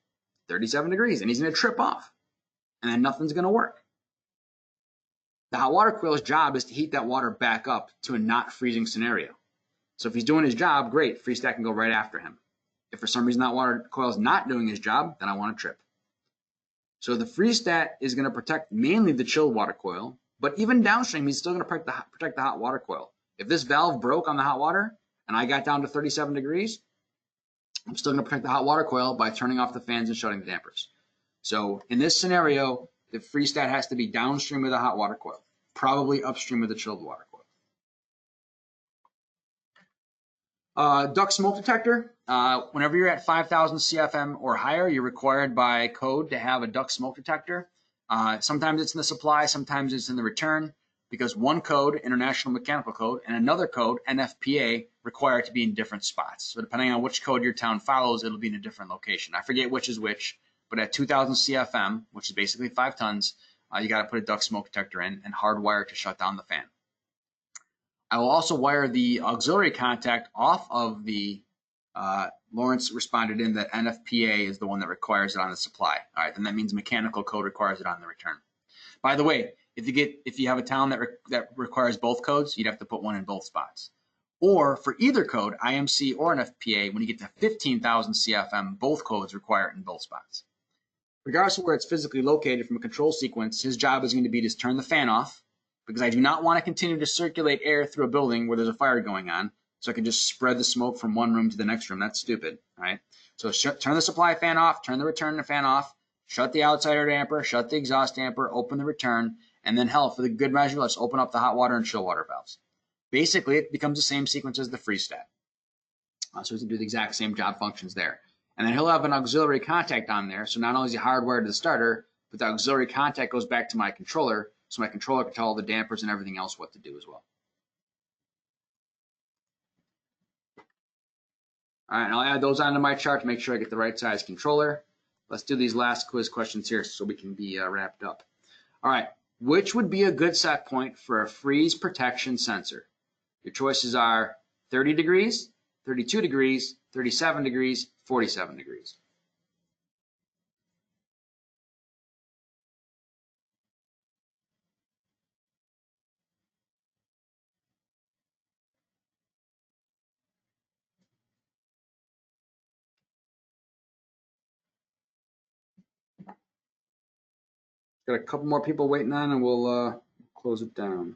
A: 37 degrees, and he's going to trip off, and then nothing's going to work. The hot water coil's job is to heat that water back up to a not freezing scenario. So if he's doing his job, great, freeze stat can go right after him. If for some reason that water coil is not doing his job, then I want to trip. So the freeze stat is going to protect mainly the chilled water coil, but even downstream, he's still going to protect the hot water coil. If this valve broke on the hot water and I got down to 37 degrees, I'm still going to protect the hot water coil by turning off the fans and shutting the dampers. So in this scenario, the freeze stat has to be downstream of the hot water coil, probably upstream of the chilled water coil. Duct smoke detector. Whenever you're at 5,000 CFM or higher, you're required by code to have a duct smoke detector. Sometimes it's in the supply, sometimes it's in the return, because one code, International Mechanical Code, and another code, NFPA, require it to be in different spots. So depending on which code your town follows, it'll be in a different location. I forget which is which, but at 2,000 CFM, which is basically 5 tons, you got to put a duct smoke detector in and hardwire to shut down the fan. I will also wire the auxiliary contact off of the Lawrence responded in that NFPA is the one that requires it on the supply. All right, then that means mechanical code requires it on the return. By the way, if you have a town that requires both codes, you'd have to put one in both spots. Or for either code, IMC or NFPA, when you get to 15,000 CFM, both codes require it in both spots. Regardless of where it's physically located from a control sequence, his job is going to be to turn the fan off, because I do not want to continue to circulate air through a building where there's a fire going on, so I can just spread the smoke from one room to the next room. That's stupid, right? So turn the supply fan off, turn the return fan off, shut the outside air damper, shut the exhaust damper, open the return, and then hell, for the good measure, let's open up the hot water and chill water valves. Basically, it becomes the same sequence as the freeze stat. So we can do the exact same job functions there. And then he'll have an auxiliary contact on there, so not only is he hardwired to the starter, but the auxiliary contact goes back to my controller, so my controller can tell all the dampers and everything else what to do as well. All right, and I'll add those onto my chart to make sure I get the right size controller. Let's do these last quiz questions here so we can be wrapped up. All right, which would be a good set point for a freeze protection sensor? Your choices are 30 degrees, 32 degrees, 37 degrees, 47 degrees. Got a couple more people waiting on, and we'll close it down.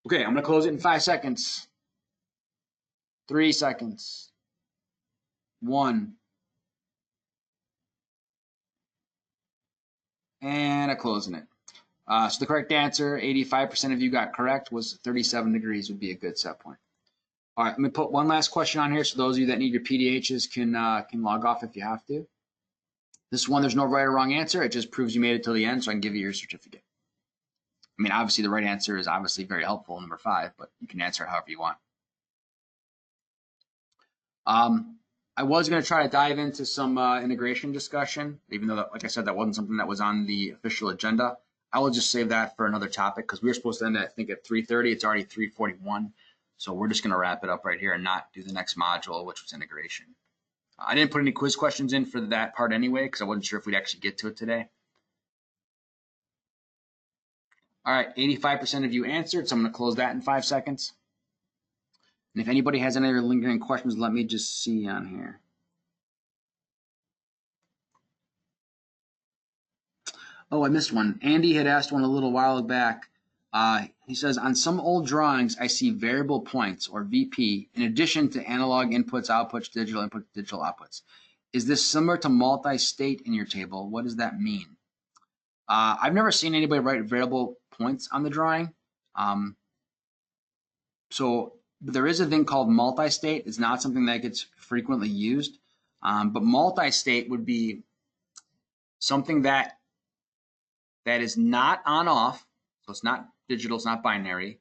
A: Okay, I'm going to close it in 5 seconds. 3 seconds. 1. And I'm closing it. So the correct answer, 85% of you got correct, was 37 degrees would be a good set point. All right, let me put one last question on here so those of you that need your PDHs can log off if you have to. This one, there's no right or wrong answer. It just proves you made it till the end, so I can give you your certificate. I mean, obviously, the right answer is obviously very helpful, number 5, but you can answer it however you want. I was going to try to dive into some integration discussion, even though, like I said, that wasn't something that was on the official agenda. I will just save that for another topic because we were supposed to end, I think, at 3:30. It's already 3:41. So we're just going to wrap it up right here and not do the next module, which was integration. I didn't put any quiz questions in for that part anyway because I wasn't sure if we'd actually get to it today. All right, 85% of you answered, so I'm going to close that in 5 seconds. And if anybody has any other lingering questions, let me just see on here. Oh, I missed one. Andy had asked one a little while back. He says, on some old drawings, I see variable points, or VP, in addition to analog inputs, outputs, digital inputs, digital outputs. Is this similar to multi-state in your table? What does that mean? I've never seen anybody write variable points on the drawing. So there is a thing called multi-state. It's not something that gets frequently used. But multi-state would be something that is not on-off. So it's not digital, it's not binary,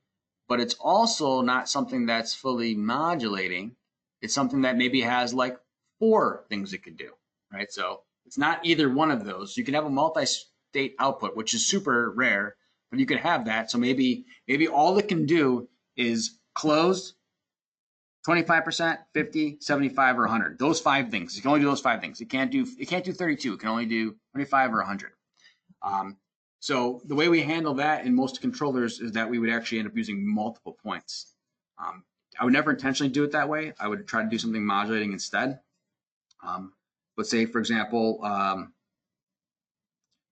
A: but it's also not something that's fully modulating. It's something that maybe has like 4 things it could do, right? So it's not either one of those. You can have a multi-state output, which is super rare, but you could have that. So maybe all it can do is closed, 25%, 50, 75, or 100. Those 5 things. It can only do those 5 things. It can't do 32. It can only do 25 or 100. So the way we handle that in most controllers is that we would actually end up using multiple points. I would never intentionally do it that way. I would try to do something modulating instead. Let's say, for example,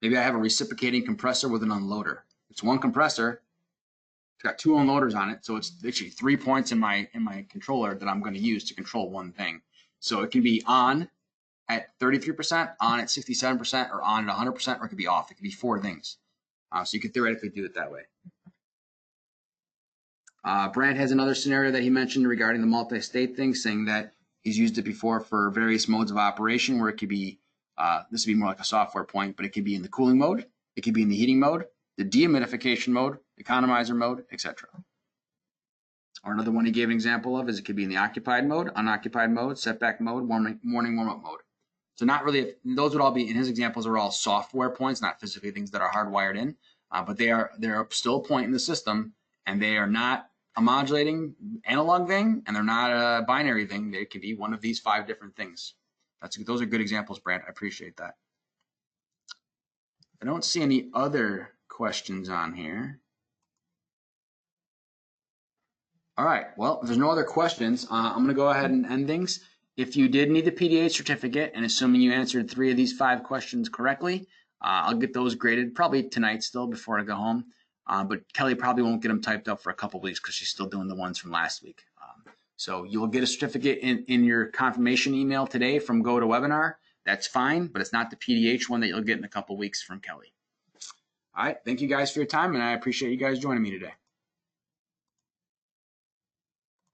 A: maybe I have a reciprocating compressor with an unloader. It's one compressor. It's got 2 unloaders on it, so it's actually 3 points in my controller that I'm going to use to control one thing. So it can be on at 33%, on at 67%, or on at 100%, or it could be off. It could be 4 things. So you could theoretically do it that way. Brad has another scenario that he mentioned regarding the multi-state thing, saying that he's used it before for various modes of operation where it could be, this would be more like a software point, but it could be in the cooling mode, it could be in the heating mode, the dehumidification mode, economizer mode, etc. Or another one he gave an example of is it could be in the occupied mode, unoccupied mode, setback mode, morning warm-up mode. So not really, those would all be, in his examples, are all software points, not physically things that are hardwired in, but they're still a point in the system, and they are not a modulating analog thing, and they're not a binary thing. They can be one of these 5 different things. Those are good examples, Brad. I appreciate that. I don't see any other questions on here. All right, well, if there's no other questions, I'm going to go ahead and end things. If you did need the PDH certificate, and assuming you answered 3 of these 5 questions correctly, I'll get those graded probably tonight still before I go home. But Kelly probably won't get them typed up for a couple weeks because she's still doing the ones from last week. So you'll get a certificate in your confirmation email today from GoToWebinar. That's fine, but it's not the PDH one that you'll get in a couple weeks from Kelly. All right, thank you guys for your time, and I appreciate you guys joining me today.